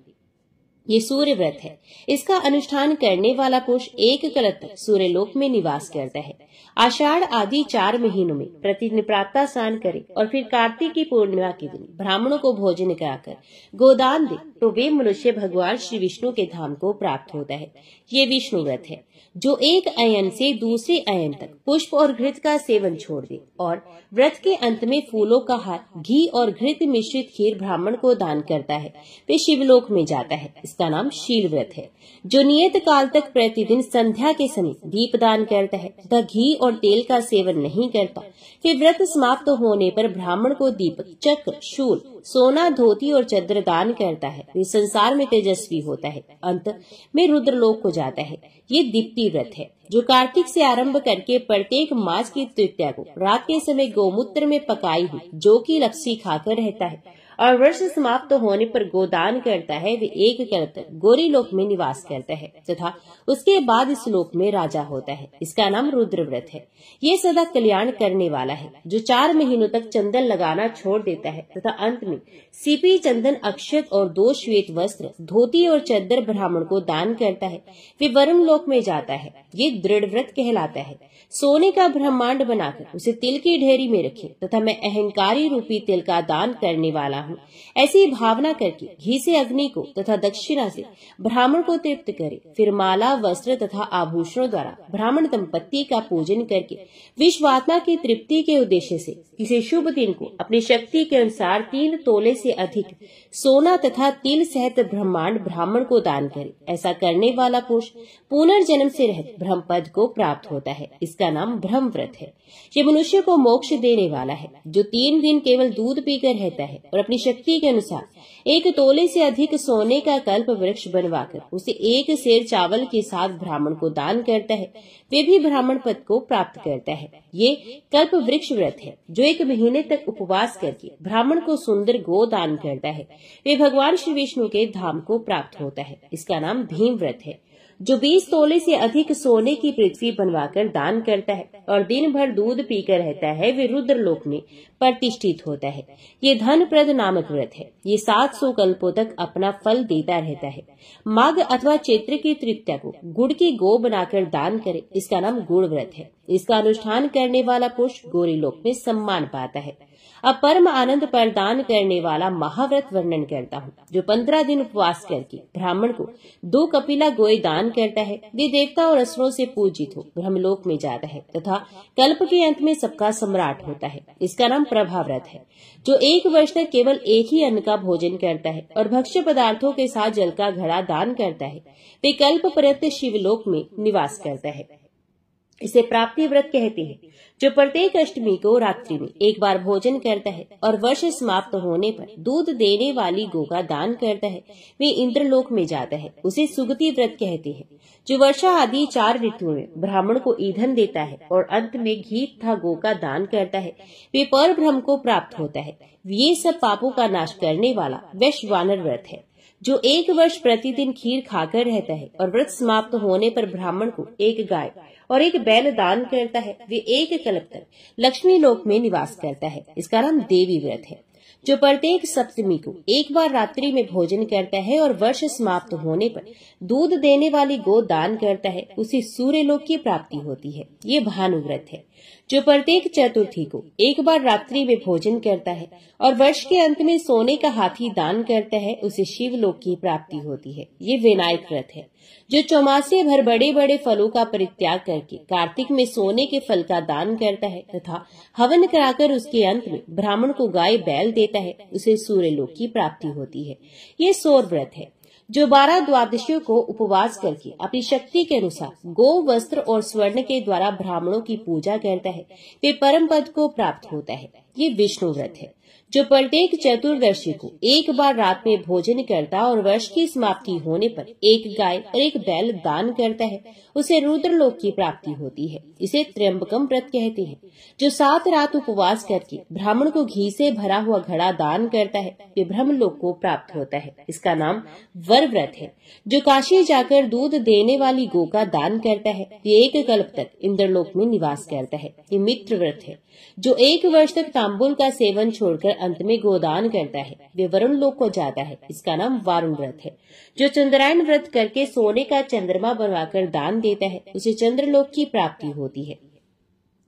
ये सूर्य व्रत है। इसका अनुष्ठान करने वाला पुरुष 1 कल्प तक सूर्यलोक में निवास करता है। आषाढ़ आदि 4 महीनों में प्रतिदिन प्रातः स्नान करे और फिर कार्तिक की पूर्णिमा के दिन ब्राह्मणों को भोजन कराकर गोदान दे, तो वे मनुष्य भगवान श्री विष्णु के धाम को प्राप्त होता है। ये विष्णु व्रत है। जो एक अयन से दूसरे अयन तक पुष्प और घृत का सेवन छोड़ दे और व्रत के अंत में फूलों का हार, घी और घृत मिश्रित खीर ब्राह्मण को दान करता है, वे शिवलोक में जाता है। इस इसका नाम शील व्रत है, जो नियत काल तक प्रतिदिन संध्या के समय दीप दान करता है तथा घी और तेल का सेवन नहीं करता। फिर व्रत समाप्त होने पर ब्राह्मण को दीपक, चक्र, शूल, सोना, धोती और चद्र दान करता है। वे संसार में तेजस्वी होता है, अंत में रुद्रलोक को जाता है। ये दीप्ति व्रत है, जो कार्तिक से आरंभ करके प्रत्येक मास की तृतीया को रात के समय गोमूत्र में पकाई हुई जौ की लस्सी खाकर रहता है और वर्ष समाप्त होने पर गोदान करता है। वे एक कल्प तक गौरी लोक में निवास करता है तथा उसके बाद इस लोक में राजा होता है। इसका नाम रुद्र व्रत है। ये सदा कल्याण करने वाला है, जो 4 महीनों तक चंदन लगाना छोड़ देता है तथा अंत में सीपी, चंदन, अक्षत और 2 श्वेत वस्त्र, धोती और चद्दर ब्राह्मण को दान करता है। वे वरुण लोक में जाता है। ये दृढ़ व्रत कहलाता है। सोने का ब्रह्मांड बनाकर उसे तिल की ढेरी में रखे तथा मैं अहंकारी रूपी तिल का दान करने वाला हूँ, ऐसी भावना करके घी से अग्नि को तथा दक्षिणा से ब्राह्मण को तृप्त करे। फिर माला, वस्त्र तथा आभूषणों द्वारा ब्राह्मण दंपत्ति का पूजन करके विश्वात्मा की तृप्ति के उद्देश्य से किसी शुभ दिन को अपनी शक्ति के अनुसार 3 तोले से अधिक सोना तथा तिल सहित ब्रह्मांड ब्राह्मण को दान करे। ऐसा करने वाला पुरुष पुनर्जन्म से रहित ब्रह्म पद को प्राप्त होता है। इसका नाम ब्रह्म व्रत है। ये मनुष्य को मोक्ष देने वाला है, जो 3 दिन केवल दूध पीकर रहता है और अपनी शक्ति के अनुसार 1 तोले से अधिक सोने का कल्प वृक्ष बनवाकर उसे 1 सेर चावल के साथ ब्राह्मण को दान करता है। वे भी ब्राह्मण पद को प्राप्त करता है। ये कल्प वृक्ष व्रत है, जो 1 महीने तक उपवास करके ब्राह्मण को सुंदर गो दान करता है। वे भगवान श्री विष्णु के धाम को प्राप्त होता है। इसका नाम भीम व्रत है, जो 20 तोले से अधिक सोने की पृथ्वी बनवाकर दान करता है और दिन भर दूध पीकर रहता है। वे रुद्र लोक में प्रतिष्ठित होता है। ये धनप्रद नामक व्रत है। ये 700 कल्पों तक अपना फल देता रहता है। माघ अथवा चैत्र की तृतीया को गुड़ की गो बनाकर दान करे। इसका नाम गुड़ व्रत है। इसका अनुष्ठान करने वाला पुरुष गौरी लोक में सम्मान पाता है। अब परम आनंद प्रदान करने वाला महाव्रत वर्णन करता हूँ, जो 15 दिन उपवास करके ब्राह्मण को 2 कपिला गोय दान करता है। वे देवता और असुरों से पूजित हो ब्रह्मलोक में जाता है तथा कल्प के अंत में सबका सम्राट होता है। इसका नाम प्रभा व्रत है, जो 1 वर्ष तक केवल एक ही अन्न का भोजन करता है और भक्ष्य पदार्थों के साथ जल का घड़ा दान करता है। वे कल्प पर्यंत शिवलोक में निवास करता है। इसे प्राप्ति व्रत कहते हैं, जो प्रत्येक अष्टमी को रात्रि में 1 बार भोजन करता है और वर्ष समाप्त होने पर दूध देने वाली गो का दान करता है। वे इंद्रलोक में जाता है। उसे सुगति व्रत कहते हैं, जो वर्षा आदि 4 ऋतुओं में ब्राह्मण को ईंधन देता है और अंत में घी तथा गो का दान करता है। वे पर ब्रह्म को प्राप्त होता है। ये सब पापों का नाश करने वाला वैश्वानर व्रत है, जो 1 वर्ष प्रतिदिन खीर खाकर रहता है और व्रत समाप्त होने पर ब्राह्मण को 1 गाय और 1 बैल दान करता है। वे 1 कल्प तक लक्ष्मी लोक में निवास करता है। इसका नाम देवी व्रत है, जो प्रत्येक सप्तमी को 1 बार रात्रि में भोजन करता है और वर्ष समाप्त होने पर दूध देने वाली गो दान करता है। उसे सूर्य लोक की प्राप्ति होती है। ये भानु व्रत है, जो प्रत्येक चतुर्थी को 1 बार रात्रि में भोजन करता है और वर्ष के अंत में सोने का हाथी दान करता है। उसे शिव लोक की प्राप्ति होती है। ये विनायक व्रत है, जो चौमासे भर बड़े बड़े फलों का परित्याग करके कार्तिक में सोने के फल का दान करता है तथा हवन कराकर उसके अंत में ब्राह्मण को गाय बैल देता है। उसे सूर्य लोक की प्राप्ति होती है। ये सौर व्रत है, जो 12 द्वादशियों को उपवास करके अपनी शक्ति के अनुसार गो, वस्त्र और स्वर्ण के द्वारा ब्राह्मणों की पूजा करता है। वे परम पद को प्राप्त होता है। ये विष्णु व्रत है, जो प्रत्येक चतुर्दशी को 1 बार रात में भोजन करता और वर्ष की समाप्ति होने पर 1 गाय और 1 बैल दान करता है। उसे रुद्रलोक की प्राप्ति होती है। इसे त्र्यंबकम व्रत कहते हैं, जो 7 रात उपवास करके ब्राह्मण को घी से भरा हुआ घड़ा दान करता है। वे ब्रह्मलोक को प्राप्त होता है। इसका नाम वर व्रत है, जो काशी जाकर दूध देने वाली गो का दान करता है। ये 1 कल्प तक इंद्रलोक में निवास करता है। ये मित्र व्रत है, जो 1 वर्ष तक तांबुल का सेवन छोड़कर अंत में गोदान करता है। वे वरुण लोक को जाता है। इसका नाम वारुण व्रत है, जो चंद्रायण व्रत करके सोने का चंद्रमा बनवाकर दान देता है। उसे चंद्रलोक की प्राप्ति होती है।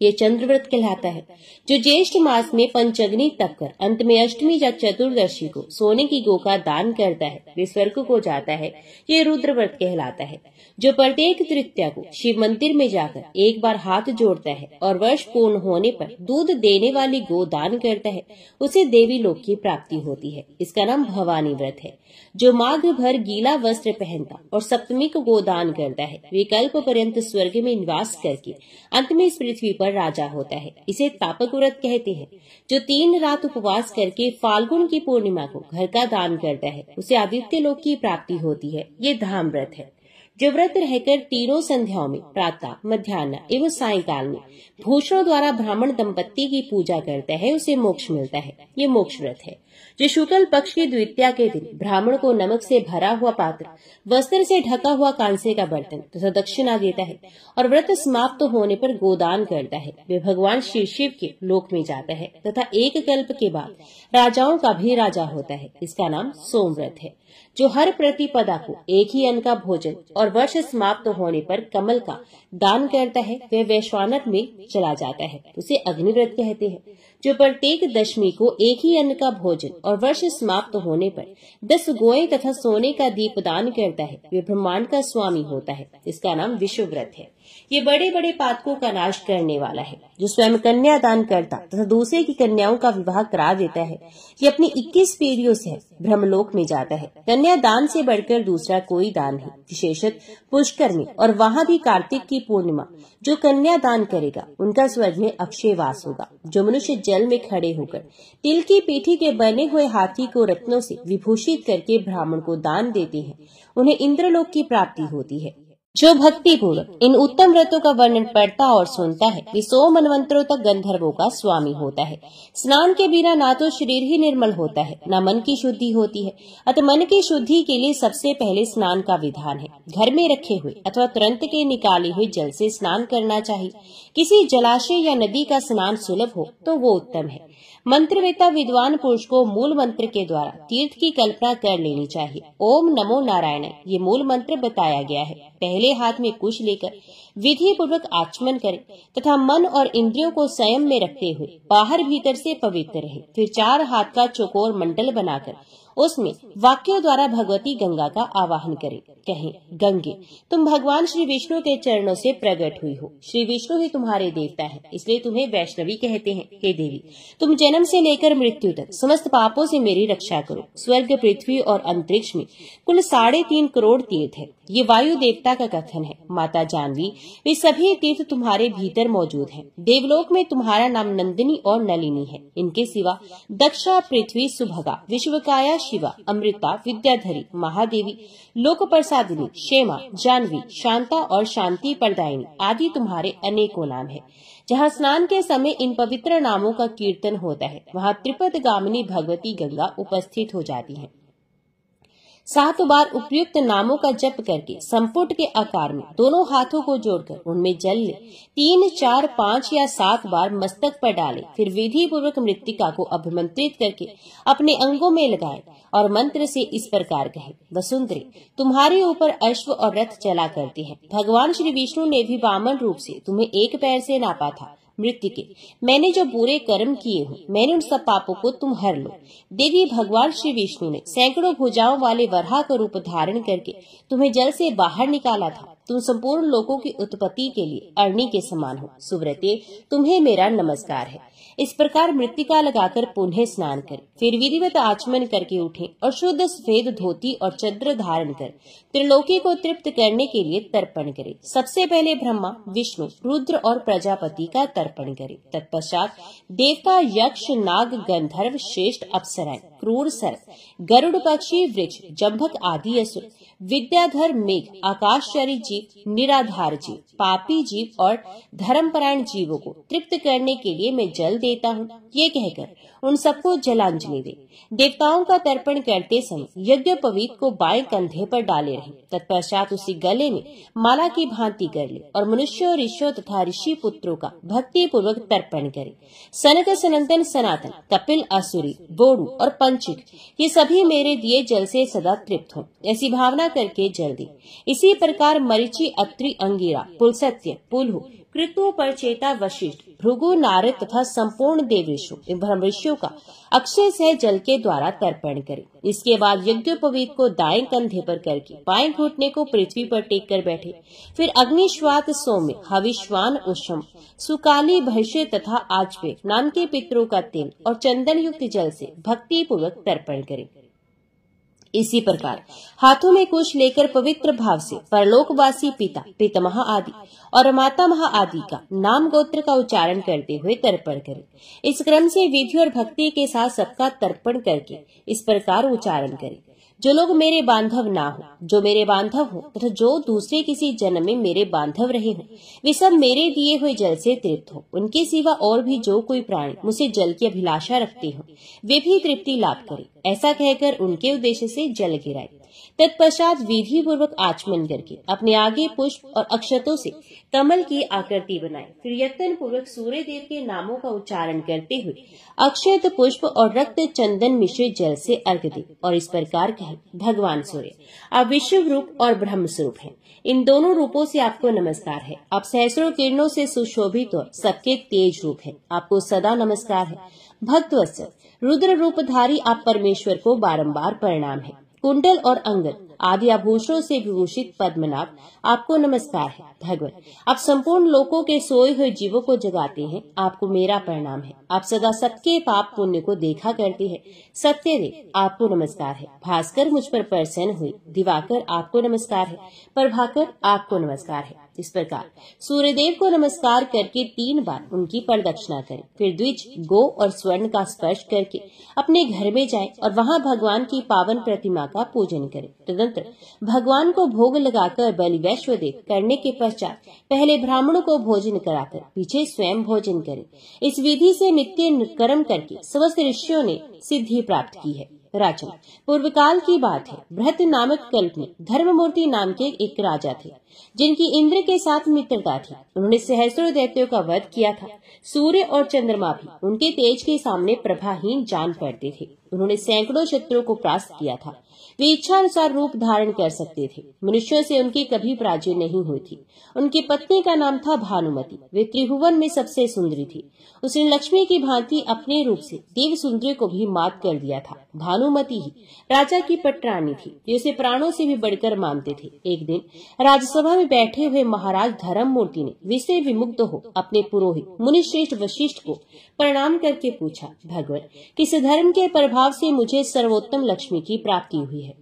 ये चंद्र व्रत कहलाता है, जो ज्येष्ठ मास में पंचअग्नि तप कर अंत में अष्टमी या चतुर्दशी को सोने की गौ का दान करता है, वे स्वर्ग को जाता है। ये रुद्र व्रत कहलाता है। जो प्रत्येक तृतीया को शिव मंदिर में जाकर एक बार हाथ जोड़ता है और वर्ष पूर्ण होने पर दूध देने वाली गो दान करता है, उसे देवी लोक की प्राप्ति होती है। इसका नाम भवानी व्रत है। जो माघ भर गीला वस्त्र पहनता और सप्तमी को गोदान करता है, वे कल्प पर्यंत स्वर्ग में निवास करके अंत में इस पृथ्वी पर राजा होता है। इसे तापक व्रत कहते हैं। जो 3 रात उपवास करके फाल्गुन की पूर्णिमा को घर का दान करता है, उसे आदित्य लोक की प्राप्ति होती है। ये धाम व्रत है। जो व्रत रहकर तीनों संध्याओं में प्रातः, मध्याह्न एवं सायंकाल में भूषणों द्वारा ब्राह्मण दंपत्ति की पूजा करता है, उसे मोक्ष मिलता है। ये मोक्ष व्रत है। जो शुक्ल पक्ष की द्वितीया के दिन ब्राह्मण को नमक से भरा हुआ पात्र, वस्त्र से ढका हुआ कांसे का बर्तन तथा दक्षिणा देता है और व्रत समाप्त होने पर गोदान करता है, वे भगवान शिव के लोक में जाता है तथा एक कल्प के बाद राजाओं का भी राजा होता है। इसका नाम सोम व्रत है। जो हर प्रतिपदा को एक ही अन्न का भोजन और वर्ष समाप्त होने पर कमल का दान करता है, वह वैश्वानर में चला जाता है, उसे अग्निव्रत कहते हैं। जो प्रत्येक दशमी को एक ही अन्न का भोजन और वर्ष समाप्त होने पर 10 गोएं तथा सोने का दीप दान करता है, वे ब्रह्मांड का स्वामी होता है। इसका नाम विश्व व्रत है। ये बड़े बड़े पातकों का नाश करने वाला है। जो स्वयं कन्या दान करता तथा दूसरे की कन्याओं का विवाह करा देता है, ये अपनी 21 पीढ़ियों से ब्रह्मलोक में जाता है। कन्या दान से बढ़कर दूसरा कोई दान है, विशेषतः पुष्कर में और वहाँ भी कार्तिक की पूर्णिमा। जो कन्या दान करेगा, उनका स्वर्ग में अक्षय वास होगा। जो मनुष्य जल में खड़े होकर तिल की पीठी के बने हुए हाथी को रत्नों से विभूषित करके ब्राह्मण को दान देते हैं, उन्हें इंद्रलोक की प्राप्ति होती है। जो भक्ति पूर्वक इन उत्तम व्रतों का वर्णन पढ़ता और सुनता है, वे 100 मनवंतरों तक गंधर्वों का स्वामी होता है। स्नान के बिना ना तो शरीर ही निर्मल होता है, न मन की शुद्धि होती है। अतः मन की शुद्धि के लिए सबसे पहले स्नान का विधान है। घर में रखे हुए अथवा तुरंत के निकाले हुए जल से स्नान करना चाहिए। किसी जलाशय या नदी का स्नान सुलभ हो तो वो उत्तम है। मंत्रवेता विद्वान पुरुष को मूल मंत्र के द्वारा तीर्थ की कल्पना कर लेनी चाहिए। ओम नमो नारायण, ये मूल मंत्र बताया गया है। पहले हाथ में कुश लेकर विधि पूर्वक आचमन करें तथा मन और इंद्रियों को संयम में रखते हुए बाहर भीतर से पवित्र रहे। फिर 4 हाथ का चौकोर मंडल बनाकर उसमें वाक्यों द्वारा भगवती गंगा का आवाहन करें। कहें, गंगे, तुम भगवान श्री विष्णु के चरणों से प्रकट हुई हो। श्री विष्णु ही तुम्हारे देवता हैं, इसलिए तुम्हें वैष्णवी कहते हैं। हे देवी, तुम जन्म से लेकर मृत्यु तक समस्त पापों से मेरी रक्षा करो। स्वर्ग, पृथ्वी और अंतरिक्ष में कुल 3.5 करोड़ तीर्थ है। ये वायु देवता का कथन है। माता जानवी, वे सभी तीर्थ तुम्हारे भीतर मौजूद हैं। देवलोक में तुम्हारा नाम नंदिनी और नलिनी है। इनके सिवा दक्षा, पृथ्वी, सुभगा, विश्वकाया, शिवा, अमृता, विद्याधरी, महादेवी, लोक प्रसादिनी, क्षेमा, जानवी, शांता और शांति प्रदायिनी आदि तुम्हारे अनेकों नाम है। जहाँ स्नान के समय इन पवित्र नामों का कीर्तन होता है, वहाँ त्रिपदगामिनी भगवती गंगा उपस्थित हो जाती है। 7 बार उपयुक्त नामों का जप करके संपुट के आकार में दोनों हाथों को जोड़कर उनमें जल ले। 3, 4, 5 या 7 बार मस्तक पर डालें। फिर विधि पूर्वक मृत्तिका को अभिमंत्रित करके अपने अंगों में लगाएं और मंत्र से इस प्रकार कहें, वसुंधरे, तुम्हारे ऊपर अश्व और रथ चला करते हैं। भगवान श्री विष्णु ने भी वामन रूप से तुम्हें एक पैर से नापा था। मृत्तिके, मैंने जो बुरे कर्म किए हो, मैंने उन सब पापों को तुम हर लो। देवी, भगवान श्री विष्णु ने सैकड़ों भुजाओं वाले वराह का रूप धारण करके तुम्हें जल से बाहर निकाला था। तुम संपूर्ण लोगों की उत्पत्ति के लिए अग्नि के समान हो। सुव्रते, तुम्हें मेरा नमस्कार है। इस प्रकार मृत्तिका लगाकर पुनः स्नान करें। फिर विधिवत आचमन करके उठें और शुद्ध सफेद धोती और चद्र धारण कर त्रिलोकी को तृप्त करने के लिए तर्पण करें। सबसे पहले ब्रह्मा, विष्णु, रुद्र और प्रजापति का तर्पण करें। तत्पश्चात देवता, यक्ष, नाग, गंधर्व, श्रेष्ठ अप्सराएं, क्रूर सर्प, गरुड़ पक्षी, वृक्ष, जंभक आदि असुर, विद्याधर, मेघ, आकाशचारी जीव, निराधार जीव, पापी जीव और धर्मपरायण जीवों को तृप्त करने के लिए मैं जल देता हूँ। ये कहकर उन सबको जलांजलि दे। देवताओं का तर्पण करते समय यज्ञोपवीत को बाएं कंधे पर डाले रहे। तत्पश्चात उसी गले में माला की भांति कर ले और मनुष्यों, ऋषियों तथा ऋषि पुत्रों का भक्ति पूर्वक तर्पण करे। सनक, सनंदन, सनातन, कपिल, असुरी, बोडू और पंचिक, ये सभी मेरे दिए जल से सदा तृप्त हों, ऐसी भावना करके जल दे। इसी प्रकार मरीचि, अत्रि, अंगिरा, पुलसत्य, पुलहु, कृतु, परचेता, वशिष्ठ, भृगु, नारद तथा संपूर्ण देव ऋषियों एवं ब्रह्म ऋषियों का अक्षय से जल के द्वारा तर्पण करें। इसके बाद यज्ञोपवीत को दाएं कंधे पर करके बाएं घुटने को पृथ्वी पर टेक कर बैठे। फिर अग्निश्वात, सौम्य, हविष्वान, उष्म, सुकाली, भैष्य तथा आचवे नाम के पितरों का तेल और चंदन युक्त जल से भक्ति पूर्वक तर्पण करें। इसी प्रकार हाथों में कुश लेकर पवित्र भाव से परलोकवासी पिता, पितामह आदि और मातामह आदि का नाम गोत्र का उच्चारण करते हुए तर्पण करें। इस क्रम से विधि और भक्ति के साथ सबका तर्पण करके इस प्रकार उच्चारण करें। जो लोग मेरे बांधव ना हो, जो मेरे बांधव हो तथा जो दूसरे किसी जन्म में मेरे बांधव रहे हो, वे सब मेरे दिए हुए जल से तृप्त हो। उनके सिवा और भी जो कोई प्राणी मुझसे जल की अभिलाषा रखते हो, वे भी तृप्ति लाभ करें। ऐसा कहकर उनके उद्देश्य से जल गिराए। तत्पश्चात विधि पूर्वक आचमन करके अपने आगे पुष्प और अक्षतों से कमल की आकृति बनाए। फिर यत्न पूर्वक सूर्य देव के नामों का उच्चारण करते हुए अक्षत, पुष्प और रक्त चंदन मिश्रित जल से अर्घ दे और इस प्रकार कहे, भगवान सूर्य, आप विश्व रूप और ब्रह्म स्वरूप हैं। इन दोनों रूपों से आपको नमस्कार है। आप सहस्रों किरणों से सुशोभित और सबके तेज रूप हैं। आपको सदा नमस्कार है। भक्तवत्सल, रुद्र रूपधारी आप परमेश्वर को बारंबार प्रणाम है। कुंडल और अंगद आदि आभूषणों से विभूषित पद्मनाभ, आपको नमस्कार है। भगवान, आप संपूर्ण लोकों के सोए हुए जीवों को जगाते हैं, आपको मेरा प्रणाम है। आप सदा सबके पाप पुण्य को देखा करते हैं। सत्यदेव, आपको नमस्कार है। भास्कर, मुझ पर प्रसन्न हुए। दिवाकर, आपको नमस्कार है। प्रभाकर, आपको नमस्कार है। इस प्रकार सूर्यदेव को नमस्कार करके 3 बार उनकी प्रदक्षिणा करें। फिर द्विज, गो और स्वर्ण का स्पर्श करके अपने घर में जाएं और वहां भगवान की पावन प्रतिमा का पूजन करें। तदनंतर भगवान को भोग लगाकर बलि वैश्वदेव करने के पश्चात पहले ब्राह्मणों को भोजन कराकर पीछे स्वयं भोजन करें। इस विधि से नित्य कर्म करके समस्त ऋषियों ने सिद्धि प्राप्त की है। राजन, पूर्व काल की बात है। भृत नामक कल्प में धर्ममूर्ति नाम के एक राजा थे, जिनकी इंद्र के साथ मित्रता थी। उन्होंने सहस्रों दैत्यों का वध किया था। सूर्य और चंद्रमा भी उनके तेज के सामने प्रभाहीन जान पड़ते थे। उन्होंने सैकड़ों शत्रुओं को परास्त किया था। वे इच्छा अनुसार रूप धारण कर सकते थे। मनुष्यों से उनकी कभी पराजय नहीं हुई थी। उनकी पत्नी का नाम था भानुमति। वे त्रिभुवन में सबसे सुंदरी थी। उसने लक्ष्मी की भांति अपने रूप से देव सुंदरी को भी मात कर दिया था। भानुमति ही राजा की पटरानी थी, जो उसे प्राणों से भी बढ़कर मानते थे। एक दिन राज्यसभा में बैठे हुए महाराज धर्ममूर्ति ने विषय विमुग्ध हो अपने पुरोहित मुनिश्रेष्ठ वशिष्ठ को प्रणाम करके पूछा, भगवान, किस धर्म के प्रभाव से मुझे सर्वोत्तम लक्ष्मी की प्राप्ति हुई है?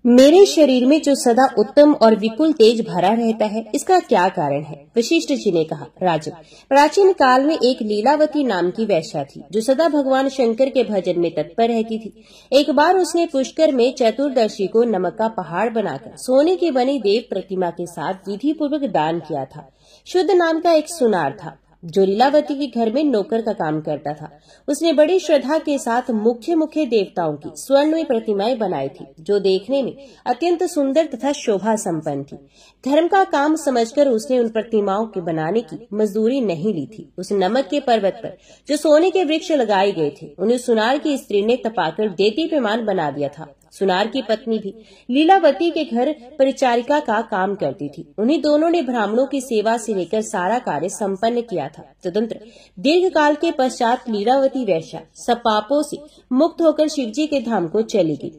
मेरे शरीर में जो सदा उत्तम और विपुल तेज भरा रहता है, इसका क्या कारण है? वशिष्ठ जी ने कहा, राजन, प्राचीन काल में एक लीलावती नाम की वैश्या थी, जो सदा भगवान शंकर के भजन में तत्पर रहती थी। एक बार उसने पुष्कर में चतुर्दशी को नमक का पहाड़ बनाकर सोने की बनी देव प्रतिमा के साथ विधि पूर्वक दान किया था। शुद्ध नाम का एक सुनार था, जो लीलावती के घर में नौकर का काम करता था। उसने बड़ी श्रद्धा के साथ मुख्य मुख्य देवताओं की स्वर्णमयी प्रतिमाएं बनाई थी, जो देखने में अत्यंत सुंदर तथा शोभा संपन्न थी। धर्म का काम समझकर उसने उन प्रतिमाओं के बनाने की मजदूरी नहीं ली थी। उस नमक के पर्वत पर जो सोने के वृक्ष लगाए गए थे, उन्हें सुनार की स्त्री ने तपाकर देदीप्यमान बना दिया था। सुनार की पत्नी भी लीलावती के घर परिचारिका का काम करती थी। उन्हीं दोनों ने ब्राह्मणों की सेवा से लेकर सारा कार्य संपन्न किया था। तदंतर दीर्घ काल के पश्चात लीलावती वैश्या सब पापों से मुक्त होकर शिवजी के धाम को चली गई,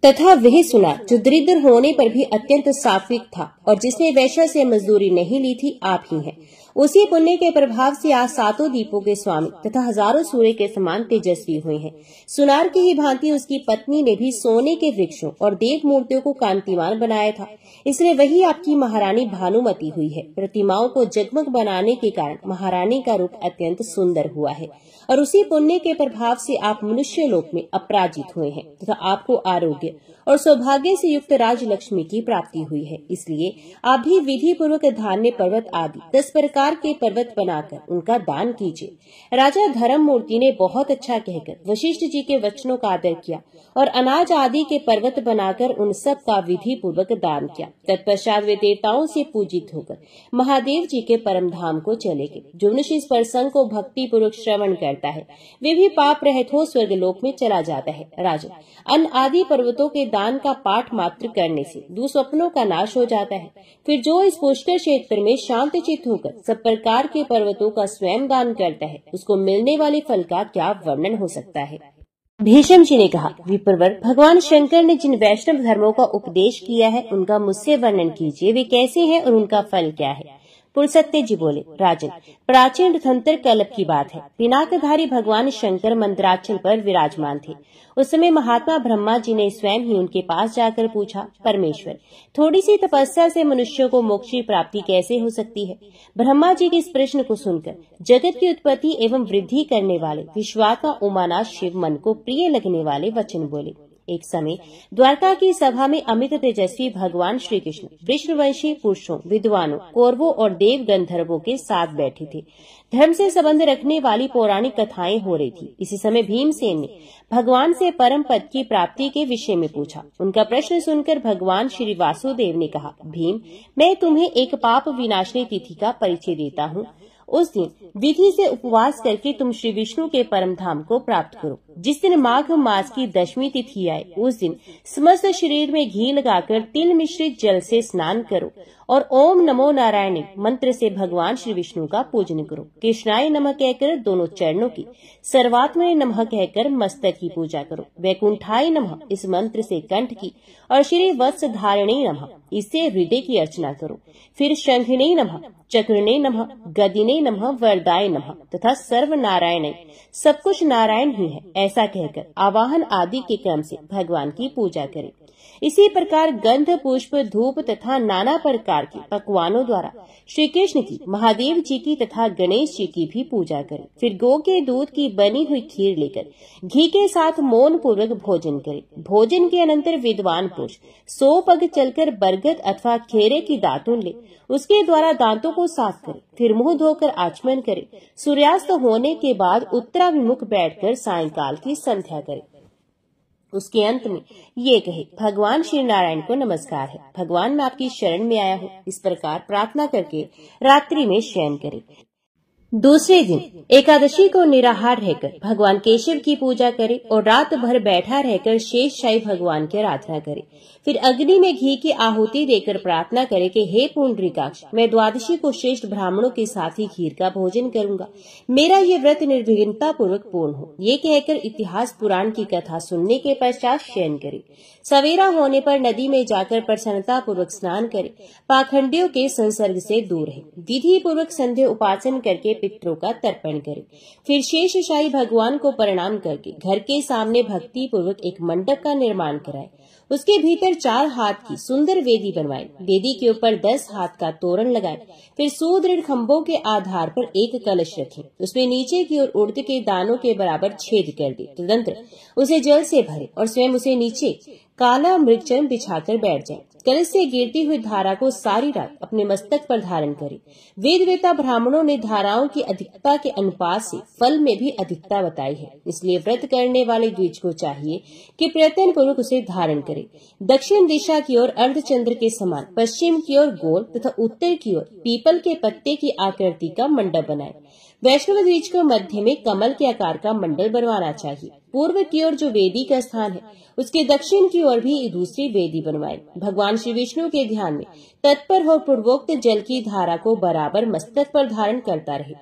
तथा वह सुनार जो दरिद्र होने पर भी अत्यंत सात्विक था और जिसने वैश्या से मजदूरी नहीं ली थी, आप ही हैं। उसी पुण्य के प्रभाव से आज 7 दीपों के स्वामी तथा हजारों सूर्य के समान तेजस्वी हुए हैं। सुनार की ही भांति उसकी पत्नी ने भी सोने के वृक्षों और देव मूर्तियों को कांतिमान बनाया था, इसलिए वही आपकी महारानी भानुमति हुई है। प्रतिमाओं को जगमग बनाने के कारण महारानी का रूप अत्यंत सुंदर हुआ है और उसी पुण्य के प्रभाव से आप मनुष्य लोक में अपराजित हुए हैं तथा आपको आरोग्य और सौभाग्य से युक्त राजलक्ष्मी की प्राप्ति हुई है। इसलिए आप भी विधि पूर्वक धान्य पर्वत आदि 10 प्रकार के पर्वत बनाकर उनका दान कीजिए। राजा धर्ममूर्ति ने बहुत अच्छा कहकर वशिष्ठ जी के वचनों का आदर किया और अनाज आदि के पर्वत बनाकर उन सब का विधि पूर्वक दान किया। तत्पश्चात वे देवताओं से पूजित होकर महादेव जी के परम धाम को चले गए। जो मनुष्य इस प्रसंग को भक्ति पूर्वक श्रवण करता है, वे भी पाप रहित हो स्वर्गलोक में चला जाता है। राजन, अन्न आदि पर्वतों के दान का पाठ मात्र करने से दुस्वप्नों का नाश हो जाता है। फिर जो इस पुष्कर क्षेत्र में शांत चित्त होकर सब प्रकार के पर्वतों का स्वयं दान करता है, उसको मिलने वाले फल का क्या वर्णन हो सकता है। भीष्म जी ने कहा, विप्रवर, भगवान शंकर ने जिन वैष्णव धर्मों का उपदेश किया है उनका मुझसे वर्णन कीजिए, वे कैसे हैं और उनका फल क्या है। पुलसत्य जी बोले, राजन, प्राचीन रथंतर कल्प की बात है। पिनाकधारी भगवान शंकर मंत्राचल पर विराजमान थे। उस समय महात्मा ब्रह्मा जी ने स्वयं ही उनके पास जाकर पूछा, परमेश्वर, थोड़ी सी तपस्या से मनुष्यों को मोक्ष की प्राप्ति कैसे हो सकती है। ब्रह्मा जी के इस प्रश्न को सुनकर जगत की उत्पत्ति एवं वृद्धि करने वाले विश्वात्मा उमानाथ शिव मन को प्रिय लगने वाले वचन बोले। एक समय द्वारका की सभा में अमित तेजस्वी भगवान श्री कृष्ण विष्णुवंशी पुरुषों, विद्वानों, कौरवों और देव गंधर्वों के साथ बैठे थे। धर्म से संबंध रखने वाली पौराणिक कथाएं हो रही थी। इसी समय भीमसेन ने भगवान से परम पद की प्राप्ति के विषय में पूछा। उनका प्रश्न सुनकर भगवान श्री वासुदेव ने कहा, भीम, मैं तुम्हें एक पाप विनाशनी तिथि का परिचय देता हूँ। उस दिन विधि से उपवास करके तुम श्री विष्णु के परम धाम को प्राप्त करो। जिस दिन माघ मास की दशमी तिथि आए उस दिन समस्त शरीर में घी लगाकर तिल मिश्रित जल से स्नान करो और ओम नमो नारायण मंत्र से भगवान श्री विष्णु का पूजन करो। कृष्णाय नमः कहकर दोनों चरणों की, सर्वात्मने नमः कहकर मस्तक की पूजा करो। वैकुंठाय नमः इस मंत्र से कंठ की और श्री वत्स धारणे नमः इससे हृदय की अर्चना करो। फिर शंखने नमः, चक्रने नमः, गदिने नमः, वरदाय नमः तथा सर्व नारायण, सब कुछ नारायण ही है, ऐसा कहकर आवाहन आदि के क्रम से भगवान की पूजा करें। इसी प्रकार गंध, पुष्प, धूप तथा नाना प्रकार के पकवानों द्वारा श्री कृष्ण की, महादेव जी की तथा गणेश जी की भी पूजा करें। फिर गौ के दूध की बनी हुई खीर लेकर घी के साथ मौन पूर्वक भोजन करें। भोजन के अनंतर विद्वान पुरुष 100 पग चलकर बरगद अथवा खेरे की दातुन ले, उसके द्वारा दांतों को साफ करें। फिर मुंह धोकर आचमन करें। सूर्यास्त होने के बाद उत्तराभिमुख बैठकर सायंकाल की संध्या करें। उसके अंत में ये कहे, भगवान श्री नारायण को नमस्कार है, भगवान मैं आपकी शरण में आया हूँ। इस प्रकार प्रार्थना करके रात्रि में शयन करें। दूसरे दिन एकादशी को निराहार रहकर भगवान केशव की पूजा करे और रात भर बैठा रहकर शेषशायी भगवान की आराधना करे। फिर अग्नि में घी की आहुति देकर प्रार्थना करे कि हे पुंडरीकाक्ष, मैं द्वादशी को श्रेष्ठ ब्राह्मणों के साथ ही खीर का भोजन करूंगा। मेरा ये व्रत निर्विघ्नता पूर्वक पूर्ण हो। ये कहकर इतिहास पुराण की कथा सुनने के पश्चात शयन करे। सवेरा होने पर नदी में जाकर प्रसन्नता पूर्वक स्नान करे। पाखंडियों के संसर्ग से दूर रहे। विधि पूर्वक संध्या उपासन करके पितरों का तर्पण करे। फिर शेषशायी भगवान को प्रणाम करके घर के सामने भक्ति पूर्वक एक मंडप का निर्माण कराए। उसके भीतर 4 हाथ की सुंदर वेदी बनवाए। वेदी के ऊपर 10 हाथ का तोरण लगाए। फिर सुदृढ़ खंभों के आधार पर एक कलश रखे। उसमें नीचे की ओर उड़द के दानों के बराबर छेद कर दे। तदंतर उसे जल से भरे और स्वयं उसे नीचे काला मृगचर्म बिछाकर बैठ जाए। कलश से गिरती हुई धारा को सारी रात अपने मस्तक पर धारण करे। वेदवेता ब्राह्मणों ने धाराओं की अधिकता के अनुपात से फल में भी अधिकता बताई है। इसलिए व्रत करने वाले द्विज को चाहिए कि प्रयत्न पूर्वक उसे धारण करे। दक्षिण दिशा की ओर अर्धचंद्र के समान, पश्चिम की ओर गोल तथा उत्तर की ओर पीपल के पत्ते की आकृति का मंडप बनाए। वैष्णव द्विज को मध्य में कमल के आकार का मंडल बनवाना चाहिए। पूर्व की ओर जो वेदी का स्थान है उसके दक्षिण की ओर भी दूसरी वेदी बनवाए। भगवान श्री विष्णु के ध्यान में तत्पर हो पूर्वोक्त जल की धारा को बराबर मस्तक पर धारण करता रहे।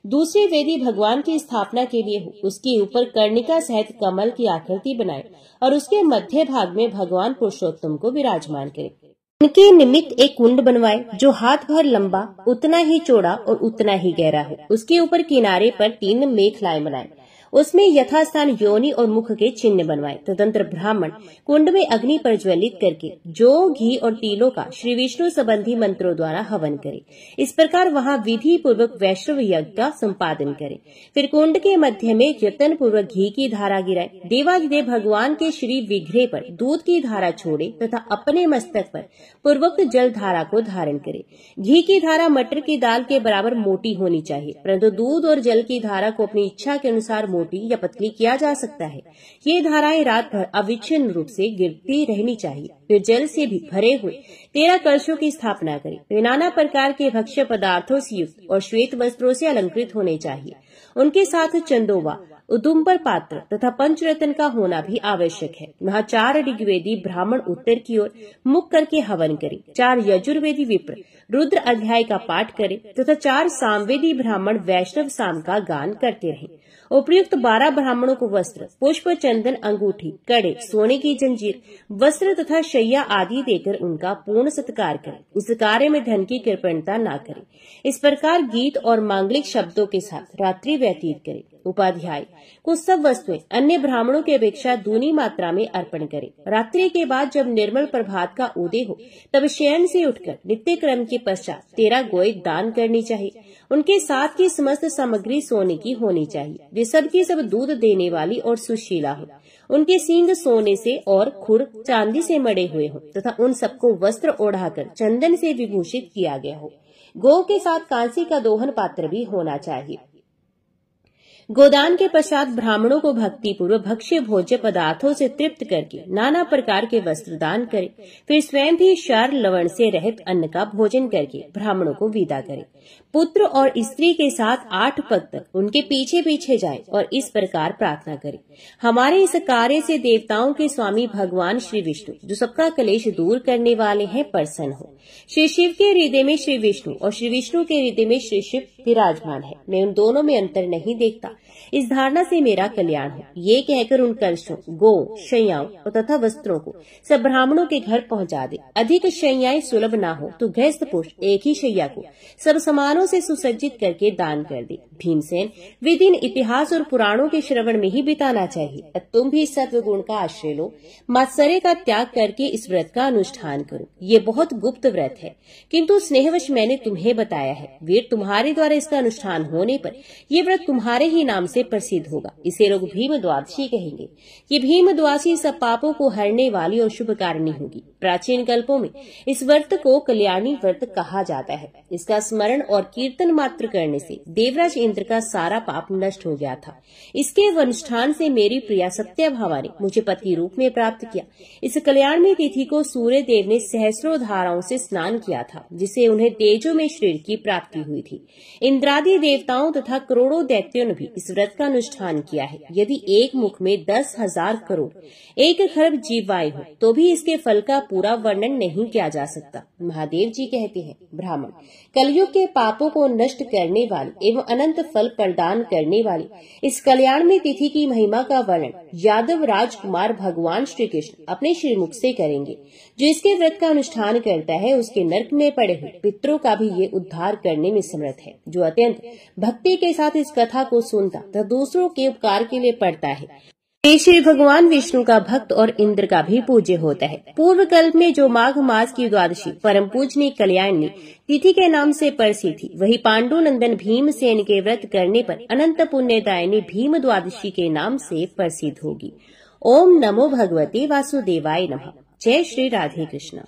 दूसरी वेदी भगवान की स्थापना के लिए हो। उसके ऊपर कर्णिका सहित कमल की आकृति बनाए और उसके मध्य भाग में भगवान पुरुषोत्तम को विराजमान करे। उनके निमित्त एक कुंड बनवाए जो हाथ भर लंबा, उतना ही चौड़ा और उतना ही गहरा हो। उसके ऊपर किनारे पर 3 मेखलाएं बनाए। उसमें यथास्थान योनि और मुख के चिन्ह बनवाए। तदंतर ब्राह्मण कुंड में अग्नि प्रज्वलित करके जौ, घी और तिलों का श्री विष्णु संबंधी मंत्रों द्वारा हवन करे। इस प्रकार वहां विधि पूर्वक वैष्णव यज्ञ का संपादन करे। फिर कुंड के मध्य में यत्न पूर्वक घी की धारा गिराए। देवाधिदेव भगवान के श्री विग्रह पर दूध की धारा छोड़े तथा अपने मस्तक पर पूर्वोक्त जल धारा को धारण करे। घी की धारा मटर की दाल के बराबर मोटी होनी चाहिए, परंतु दूध और जल की धारा को अपनी इच्छा के अनुसार मोटी या पतली किया जा सकता है। ये धाराएं रात भर अविच्छिन्न रूप से गिरती रहनी चाहिए। फिर जल से भी भरे हुए 13 कलशों की स्थापना करें। वे नाना प्रकार के भक्ष्य पदार्थों से युक्त और श्वेत वस्त्रों से अलंकृत होने चाहिए। उनके साथ चंदोवा, उदुम्बर पात्र तथा पंचरत्न का होना भी आवश्यक है। वहाँ 4 ऋग्वेदी ब्राह्मण उत्तर की ओर मुख करके हवन करें, 4 यजुर्वेदी विप्र रुद्र अध्याय का पाठ करें तथा 4 सामवेदी ब्राह्मण वैष्णव साम का गान करते रहें। उपयुक्त 12 ब्राह्मणों को वस्त्र, पुष्प, चंदन, अंगूठी, कड़े, सोने की जंजीर, वस्त्र तथा शैया आदि देकर उनका पूर्ण सत्कार करें। इस कार्य में धन की कृपणता न करें। इस प्रकार गीत और मांगलिक शब्दों के साथ रात्रि व्यतीत करें। उपाध्याय को सब वस्तुएं अन्य ब्राह्मणों की अपेक्षा दूनी मात्रा में अर्पण करें। रात्रि के बाद जब निर्मल प्रभात का उदय हो तब शयन से उठकर नित्य क्रम के पश्चात 13 गोय दान करनी चाहिए। उनके साथ की समस्त सामग्री सोने की होनी चाहिए। वे सबकी सब दूध देने वाली और सुशीला हो। उनके सींग सोने से और खुर चांदी से मड़े हुए हो तथा उन सबको वस्त्र ओढ़ाकर चंदन से विभूषित किया गया हो। गौ के साथ कांसी का दोहन पात्र भी होना चाहिए। गोदान के पश्चात ब्राह्मणों को भक्ति पूर्वक भक्ष्य भोज्य पदार्थों से तृप्त करके नाना प्रकार के वस्त्र दान करें। फिर स्वयं भी क्षार लवण से रहित अन्न का भोजन करके ब्राह्मणों को विदा करें। पुत्र और स्त्री के साथ 8 पग तक उनके पीछे पीछे जाएं और इस प्रकार प्रार्थना करें, हमारे इस कार्य से देवताओं के स्वामी भगवान श्री विष्णु, जो सबका कलेश दूर करने वाले हैं, प्रसन्न हो। श्री शिव के हृदय में श्री विष्णु और श्री विष्णु के हृदय में श्री शिव विराजमान है। मैं उन दोनों में अंतर नहीं देखता। इस धारणा से मेरा कल्याण हो। ये कहकर उन कलशों, गो, शैयाओं तथा वस्त्रों को सब ब्राह्मणों के घर पहुंचा दे। अधिक शैयाएं सुलभ ना हो तो गृहस्थ पुरुष एक ही शैया को सब सामानों से सुसज्जित करके दान कर दे। भीमसेन, वे दिन इतिहास और पुराणों के श्रवण में ही बिताना चाहिए। तुम भी सत्वगुण का आश्रय लो। मात्सर्य का त्याग करके इस व्रत का अनुष्ठान करो। ये बहुत गुप्त व्रत है, किंतु स्नेहवश मैंने तुम्हें बताया है। वीर, तुम्हारे द्वारा इसका अनुष्ठान होने पर ये व्रत तुम्हारे ही नाम से प्रसिद्ध होगा। इसे लोग भीम द्वादशी कहेंगे। ये भीम द्वादशी सब पापों को हरने वाली और शुभकारिणी होगी। प्राचीन कल्पों में इस व्रत को कल्याणी व्रत कहा जाता है। इसका स्मरण और कीर्तन मात्र करने से देवराज इंद्र का सारा पाप नष्ट हो गया था। इसके अनुष्ठान से मेरी प्रिया सत्यभामा ने मुझे पति रूप में प्राप्त किया। इस कल्याण में तिथि को सूर्य देव ने सहस्रों धाराओं से स्नान किया था, जिसे उन्हें तेजो में शरीर की प्राप्ति हुई थी। इंद्रादि देवताओं तथा करोड़ों दैत्यों ने भी इस व्रत का अनुष्ठान किया है। यदि एक मुख में 10,000 करोड़ 1 खरब जीवाएं हो तो भी इसके फल का पूरा वर्णन नहीं किया जा सकता। महादेव जी कहते हैं, ब्राह्मण, कलयुग के पापों को नष्ट करने वाली एवं अनंत फल प्रदान करने वाली इस कल्याण में तिथि की महिमा का वर्णन यादव राजकुमार भगवान श्री कृष्ण अपने श्रीमुख से करेंगे। जो इसके व्रत का अनुष्ठान करता है उसके नरक में पड़े हुए पितरों का भी ये उद्धार करने में समर्थ है। जो अत्यंत भक्ति के साथ इस कथा को सुनता तथा दूसरों के उपकार के लिए पढ़ता है, श्री भगवान विष्णु का भक्त और इंद्र का भी पूज्य होता है। पूर्व कल्प में जो माघ मास की द्वादशी परम पूजनीय कल्याणी तिथि के नाम से प्रसिद्ध थी, वही पांडु नंदन भीमसेन के व्रत करने पर अनंत पुण्यदायिनी भीम द्वादशी के नाम से प्रसिद्ध होगी। ओम नमो भगवते वासुदेवाय नमः। जय श्री राधे कृष्ण।